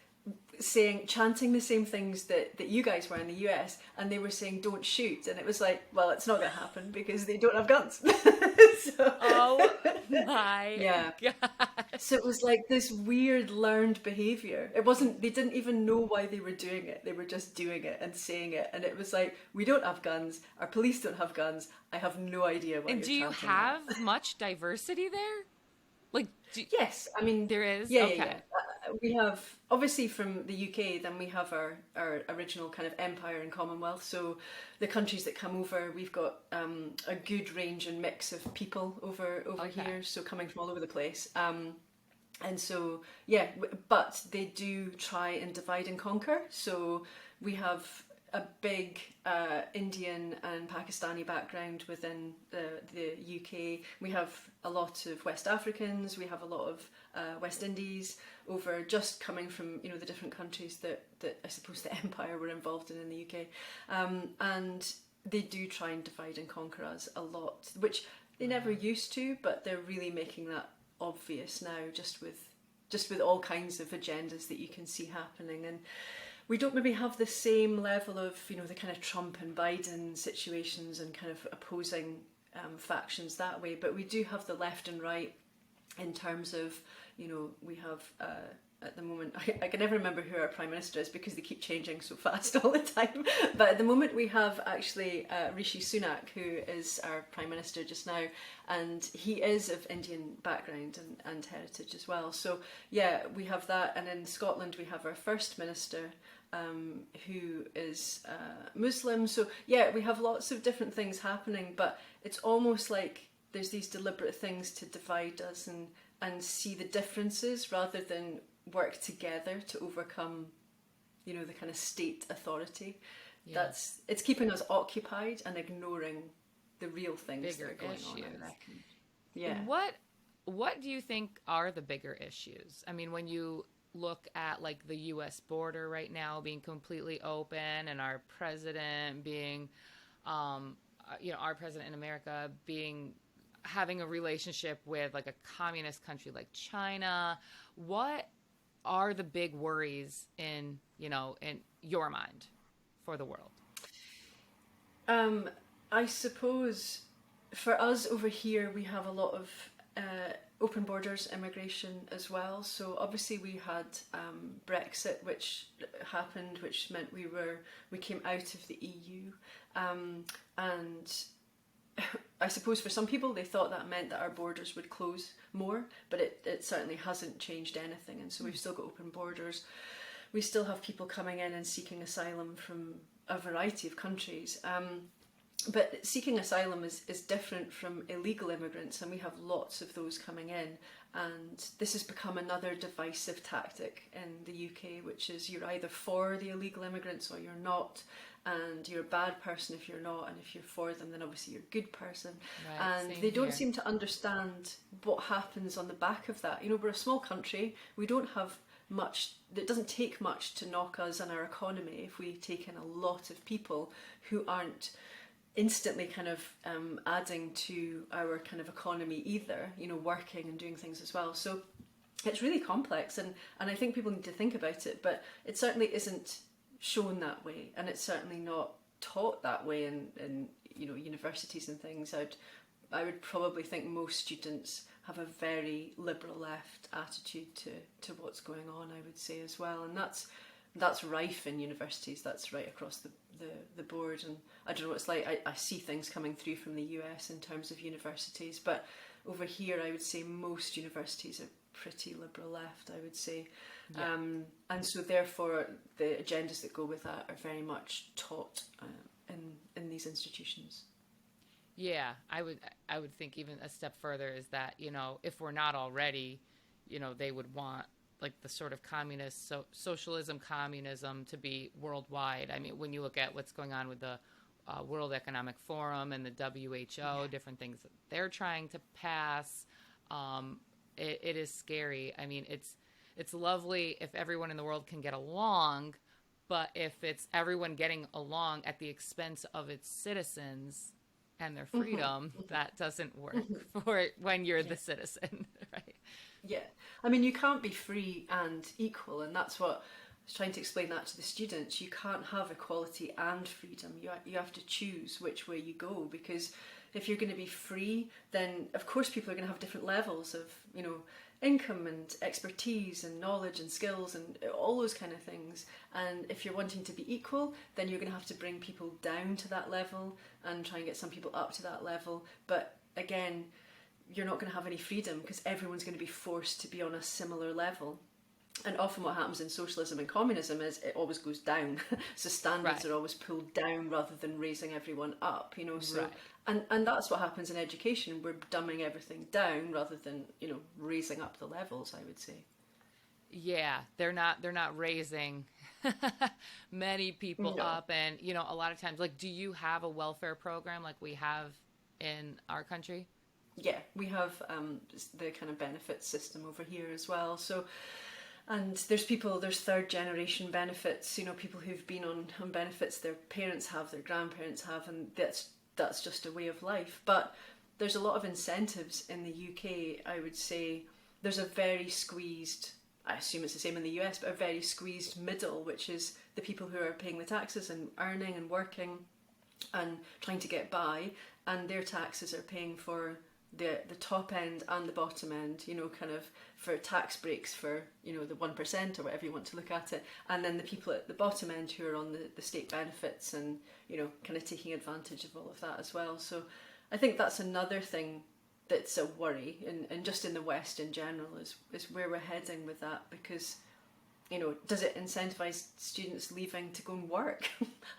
chanting the same things that you guys were in the US, and they were saying don't shoot, and it was like, well, it's not going to happen because they don't have guns. So,
Oh my
yeah,
God.
so it was like this weird learned behavior. It wasn't, they didn't even know why they were doing it, they were just doing it and saying it, and it was like, we don't have guns, our police don't have guns, I have no idea why
And
you're
do you
chanting
have
that.
much diversity there? Like,
Yes, I mean,
there is?
yeah, yeah,
Okay.
yeah. We have, obviously from the UK, then we have our original kind of empire and Commonwealth. So the countries that come over, we've got a good range and mix of people over
Okay.
here, so coming from all over the place. And so, yeah, but they do try and divide and conquer. So we have a big Indian and Pakistani background within the UK. We have a lot of West Africans. We have a lot of West Indies over, just coming from the different countries that I suppose the empire were involved in the UK, and they do try and divide and conquer us a lot, which they never used to, but they're really making that obvious now, just with all kinds of agendas that you can see happening. And we don't maybe have the same level of the kind of Trump and Biden situations and kind of opposing factions that way, but we do have the left and right in terms of we have at the moment. I can never remember who our Prime Minister is because they keep changing so fast all the time. But at the moment we have actually Rishi Sunak, who is our Prime Minister just now, and he is of Indian background and heritage as well. So yeah, we have that. And in Scotland we have our First Minister, who is Muslim. So yeah, we have lots of different things happening, but it's almost like there's these deliberate things to divide us and see the differences rather than work together to overcome, you know, the kind of state authority. Yeah. It's keeping us occupied and ignoring the real things that are going on, I reckon. Yeah.
What do you think are the bigger issues? I mean, when you look at like the US border right now being completely open and our president being our president in America having a relationship with like a communist country like China, what are the big worries in your mind for the world?
I suppose for us over here, we have a lot of open borders immigration as well. So obviously we had Brexit, which happened, which meant we came out of the EU, and I suppose for some people they thought that meant that our borders would close more, but it certainly hasn't changed anything, and so we've still got open borders. We still have people coming in and seeking asylum from a variety of countries. But seeking asylum is different from illegal immigrants, and we have lots of those coming in. And this has become another divisive tactic in the UK, which is you're either for the illegal immigrants or you're not. And you're a bad person if you're not, and if you're for them, then obviously you're a good person. Right, and they don't seem to understand what happens on the back of that. You know, we're a small country. We don't have much. It doesn't take much to knock us and our economy if we take in a lot of people who aren't instantly kind of adding to our kind of economy either, you know, working and doing things as well. So it's really complex, and I think people need to think about it, but it certainly isn't shown that way, and it's certainly not taught that way in you know, universities and things. I would probably think most students have a very liberal left attitude to what's going on, I would say, as well, and that's rife in universities. That's right across the board, and I don't know what it's like. I see things coming through from the US in terms of universities, but over here I would say most universities are pretty liberal left, I would say. Yeah. And so therefore the agendas that go with that are very much taught in these institutions.
Yeah, I would think even a step further is that, you know, if we're not already, you know, they would want like the sort of socialism, communism to be worldwide. I mean, when you look at what's going on with the World Economic Forum and the WHO, different things that they're trying to pass, it is scary. I mean, it's lovely if everyone in the world can get along, but if it's everyone getting along at the expense of its citizens and their freedom, that doesn't work for when you're the citizen, right?
Yeah, I mean, you can't be free and equal, and that's what I was trying to explain that to the students. You can't have equality and freedom. You have to choose which way you go, because if you're going to be free, then of course people are going to have different levels of, you know, income and expertise and knowledge and skills and all those kind of things. And if you're wanting to be equal, then you're going to have to bring people down to that level and try and get some people up to that level. But again, you're not going to have any freedom because everyone's going to be forced to be on a similar level. And often what happens in socialism and communism is it always goes down. So standards are always pulled down rather than raising everyone up, you know. So and that's what happens in education. We're dumbing everything down rather than, you know, raising up the levels, I would say.
Yeah, they're not raising many people up, and you know, a lot of times, like, do you have a welfare program like we have in our country?
Yeah, we have the kind of benefits system over here as well. So, and there's third generation benefits, you know, people who've been on benefits their parents have, their grandparents have, and that's just a way of life. But there's a lot of incentives in the UK, I would say. There's a very squeezed, I assume it's the same in the US, but a very squeezed middle, which is the people who are paying the taxes and earning and working and trying to get by, and their taxes are paying for the top end and the bottom end, you know, kind of for tax breaks for, you know, the 1% or whatever you want to look at it, and then the people at the bottom end who are on the state benefits and, you know, kind of taking advantage of all of that as well. So I think that's another thing that's a worry, and just in the West in general, is where we're heading with that, because, you know, does it incentivize students leaving to go and work?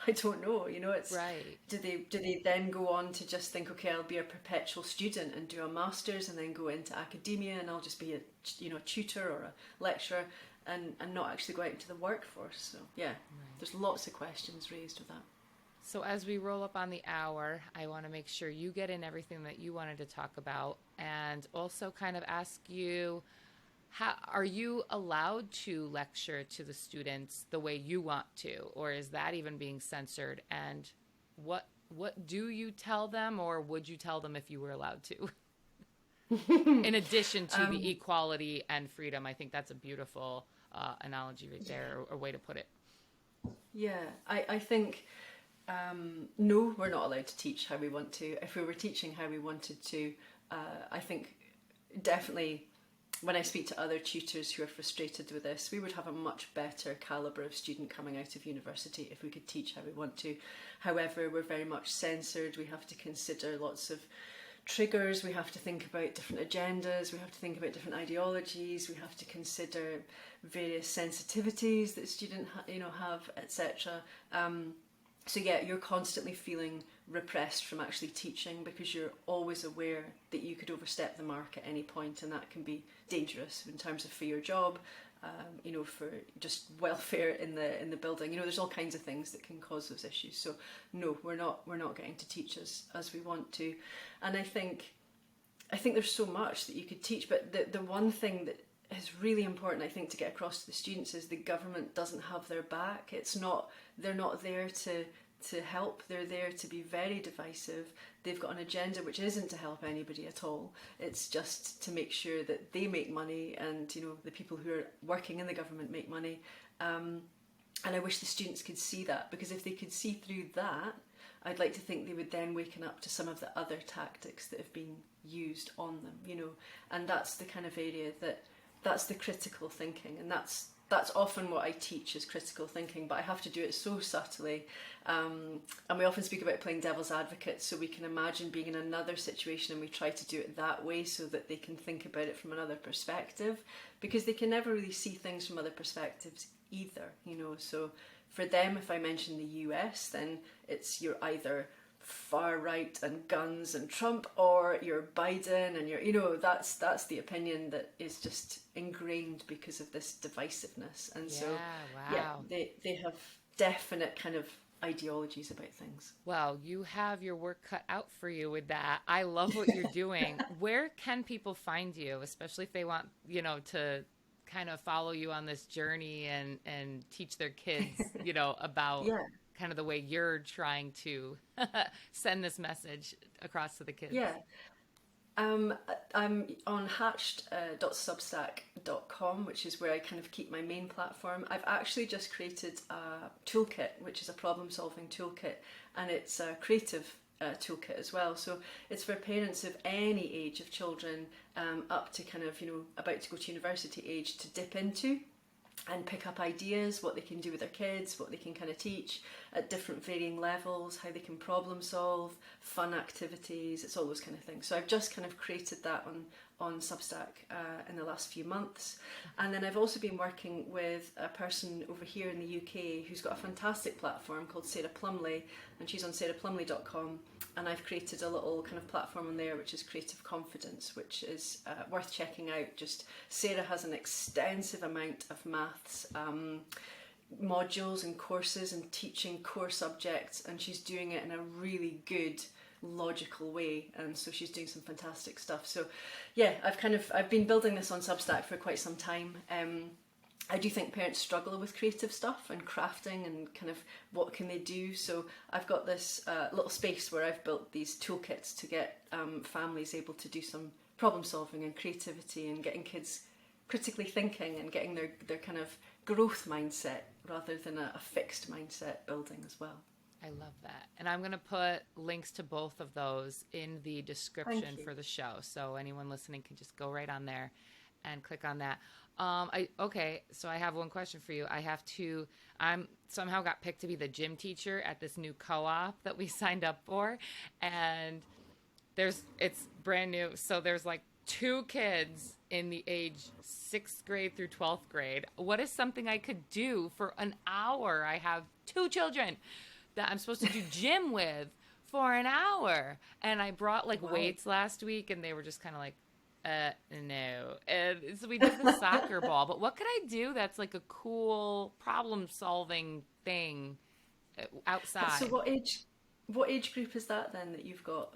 I don't know. You know, it's
Right.
do they then go on to just think, okay, I'll be a perpetual student and do a master's and then go into academia and I'll just be a, you know, a tutor or a lecturer, and not actually go out into the workforce. So yeah, right. There's lots of questions raised with that.
So as we roll up on the hour, I want to make sure you get in everything that you wanted to talk about, and also kind of ask you, how are you allowed to lecture to the students the way you want to, or is that even being censored? And what do you tell them, or would you tell them if you were allowed to? In addition to the equality and freedom, I think that's a beautiful analogy right there, or way to put it.
Yeah, I think no, we're not allowed to teach how we want to. If we were teaching how we wanted to, I think definitely when I speak to other tutors who are frustrated with this, we would have a much better calibre of student coming out of university if we could teach how we want to. However, we're very much censored. We have to consider lots of triggers. We have to think about different agendas. We have to think about different ideologies. We have to consider various sensitivities that students have, etc. So yeah, you're constantly feeling repressed from actually teaching, because you're always aware that you could overstep the mark at any point, and that can be dangerous in terms of for your job, for just welfare in the building. You know, there's all kinds of things that can cause those issues. So no, we're not getting to teach as we want to. And I think there's so much that you could teach, but the one thing that is really important, I think, to get across to the students is the government doesn't have their back. They're not there to help. They're there to be very divisive. They've got an agenda which isn't to help anybody at all. It's just to make sure that they make money, and, you know, the people who are working in the government make money. And I wish the students could see that, because if they could see through that, I'd like to think they would then waken up to some of the other tactics that have been used on them, you know. And that's the kind of area that's the critical thinking, and that's often what I teach, is critical thinking, but I have to do it so subtly. And we often speak about playing devil's advocate, so we can imagine being in another situation and we try to do it that way so that they can think about it from another perspective, because they can never really see things from other perspectives either, you know. So for them, if I mention the US, then you're either far right and guns and Trump, or you're Biden and that's the opinion that is just ingrained because of this divisiveness. And they have definite kind of ideologies about things.
Well, you have your work cut out for you with that. I love what you're doing. Where can people find you, especially if they want, you know, to kind of follow you on this journey and teach their kids, you know, about kind of the way you're trying to send this message across to the kids?
Yeah. I'm on hatched.substack.com, which is where I kind of keep my main platform. I've actually just created a toolkit, which is a problem-solving toolkit, and it's a creative toolkit as well. So it's for parents of any age of children, up to kind of, you know, about to go to university age, to dip into and pick up ideas, what they can do with their kids, what they can kind of teach at different varying levels, how they can problem solve, fun activities, it's all those kind of things. So I've just kind of created that on Substack in the last few months. And then I've also been working with a person over here in the UK who's got a fantastic platform called Sarah Plumley, and she's on sarahplumley.com. And I've created a little kind of platform on there, which is Creative Confidence, which is worth checking out. Just Sarah has an extensive amount of maths modules and courses and teaching core subjects, and she's doing it in a really good, logical way, and so she's doing some fantastic stuff. So yeah, I've been building this on Substack for quite some time. I do think parents struggle with creative stuff and crafting and kind of what can they do. So I've got this little space where I've built these toolkits to get families able to do some problem solving and creativity, and getting kids critically thinking and getting their kind of growth mindset rather than a fixed mindset building as well.
I love that. And I'm going to put links to both of those in the description for the show. So anyone listening can just go right on there and click on that. Okay, so I have one question for you. I'm somehow got picked to be the gym teacher at this new co-op that we signed up for. And it's brand new. So there's like 2 kids in the age 6th grade through 12th grade. What is something I could do for an hour? I have 2 children that I'm supposed to do gym with for an hour. And I brought like weights last week and they were just kind of like, no. And so we did the soccer ball. But what could I do that's like a cool problem solving thing outside?
So what age group is that then that you've got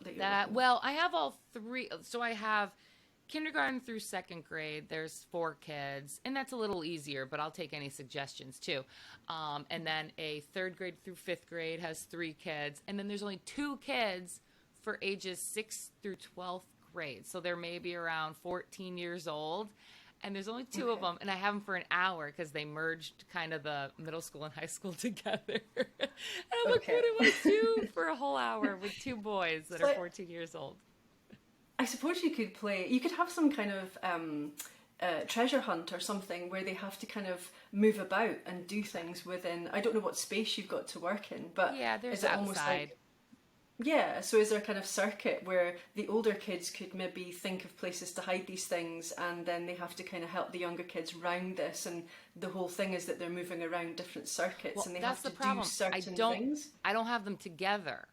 Well, I have all 3. So I have kindergarten through 2nd grade. There's 4 kids, and that's a little easier, but I'll take any suggestions too. And then a 3rd grade through 5th grade has 3 kids, and then there's only 2 kids for ages 6th through 12th grade. So they're maybe around 14 years old, and there's only 2 of them, and I have them for an hour because they merged kind of the middle school and high school together. And I'm like, what do I do for a whole hour with 2 boys that are 14 years old?
I suppose you could have some kind of treasure hunt or something where they have to kind of move about and do things within, I don't know what space you've got to work in, but
yeah, there's
is it
outside.
Almost like, yeah, so is there a kind of circuit where the older kids could maybe think of places to hide these things and then they have to kind of help the younger kids round this, and the whole thing is that they're moving around different circuits and they have to do certain things?
I don't have them together.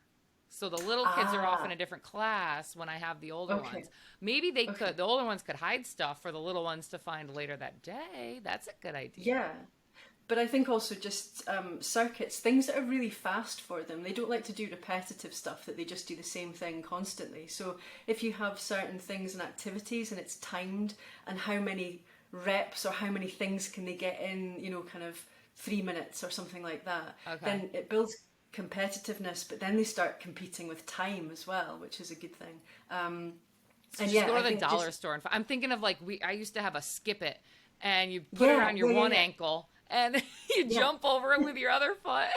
So the little kids are off in a different class when I have the older ones. Maybe they could, the older ones could hide stuff for the little ones to find later that day. That's a good idea.
Yeah. But I think also just circuits, things that are really fast for them. They don't like to do repetitive stuff, that they just do the same thing constantly. So if you have certain things and activities and it's timed, and how many reps or how many things can they get in, kind of 3 minutes or something like that, then it builds competitiveness, but then they start competing with time as well, which is a good thing.
So just go to the dollar store. And I'm thinking of I used to have a skip it, and you put it around your one ankle, and you jump over it with your other foot.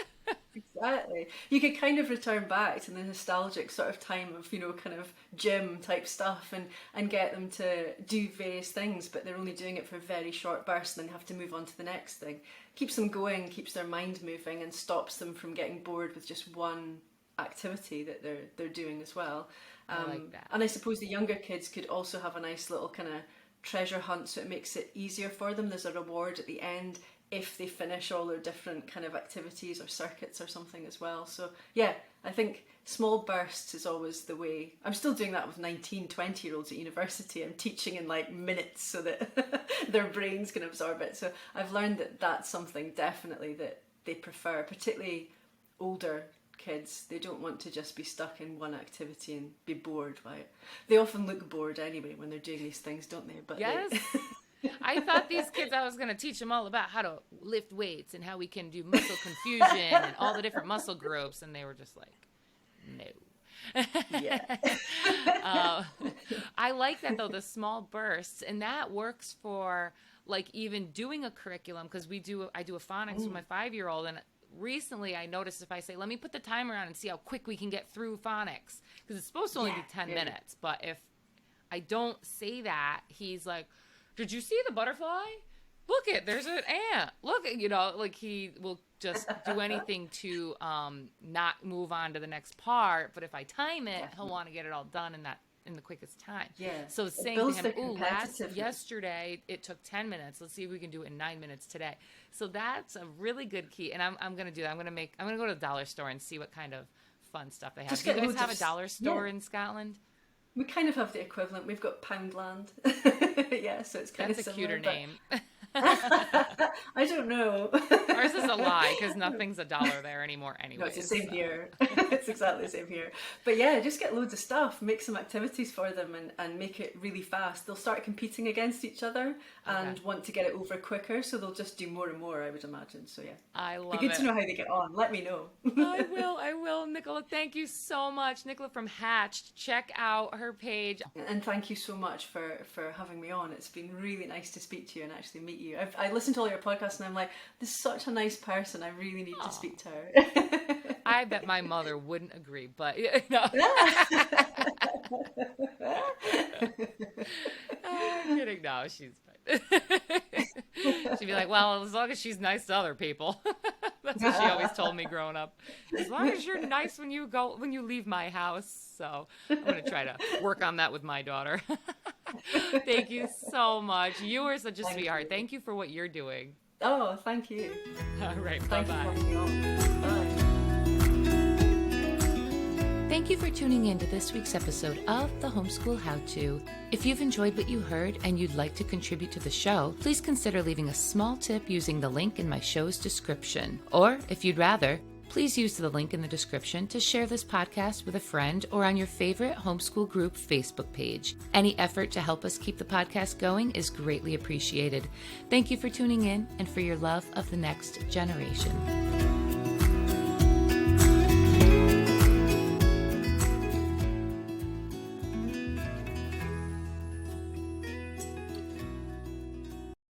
Exactly. You could kind of return back to the nostalgic sort of time of, kind of gym type stuff and get them to do various things, but they're only doing it for very short bursts and then have to move on to the next thing. Keeps them going, keeps their mind moving, and stops them from getting bored with just one activity that they're doing as well.
I like that.
And I suppose the younger kids could also have a nice little kind of treasure hunt, so it makes it easier for them. There's a reward at the end if they finish all their different kind of activities or circuits or something as well. So yeah, I think small bursts is always the way. I'm still doing that with 19, 20-year-olds at university. I'm teaching in like minutes so that their brains can absorb it. So I've learned that that's something definitely that they prefer, particularly older kids. They don't want to just be stuck in one activity and be bored by it. They often look bored anyway when they're doing these things, don't they? But
yes. I thought these kids, I was going to teach them all about how to lift weights and how we can do muscle confusion and all the different muscle groups. And they were just like, no.
Yeah.
I like that though, the small bursts. And that works for like even doing a curriculum, because I do a phonics with my 5-year-old. And recently I noticed if I say, let me put the timer on and see how quick we can get through phonics, because it's supposed to only be 10 minutes. But if I don't say that, he's like, did you see the butterfly? Look there's an ant. Look he will just do anything to not move on to the next part. But if I time it, he'll want to get it all done in the quickest time.
Yeah.
So saying to him, yesterday it took 10 minutes. Let's see if we can do it in 9 minutes today. So that's a really good key. And I'm going to do that. I'm going to go to the dollar store and see what kind of fun stuff they have. Do you guys have a dollar store in Scotland?
We kind of have the equivalent. We've got Poundland. Yeah, so it's kind of similar.
That's a cuter name.
I don't know.
Ours is a lie, because nothing's $1 there anymore anyway.
No, it's the same here. It's exactly the same here. But yeah, just get loads of stuff, make some activities for them and make it really fast. They'll start competing against each other and want to get it over quicker, so they'll just do more and more, I would imagine. So yeah.
I love it.
Be good to know how they get on. Let me know.
I will. Nicola, thank you so much. Nicola from Hatched. Check out her page.
And thank you so much for having me on. It's been really nice to speak to you and actually meet you. I listened to all your podcasts and I'm like, this is such a nice person. I really need to speak to her.
I bet my mother wouldn't agree, but no. I'm kidding. No, she's fine. She'd be like, well, as long as she's nice to other people. That's what she always told me growing up. As long as you're nice when you leave my house. So I'm going to try to work on that with my daughter. Thank you so much. You are such a sweetheart. Thank you for what you're doing.
Oh, thank you.
All right.
Thank
Bye-bye.
you. Bye.
Thank you for tuning in to this week's episode of the Homeschool How-To. If you've enjoyed what you heard and you'd like to contribute to the show, please consider leaving a small tip using the link in my show's description. Or, if you'd rather, please use the link in the description to share this podcast with a friend or on your favorite homeschool group Facebook page. Any effort to help us keep the podcast going is greatly appreciated. Thank you for tuning in and for your love of the next generation.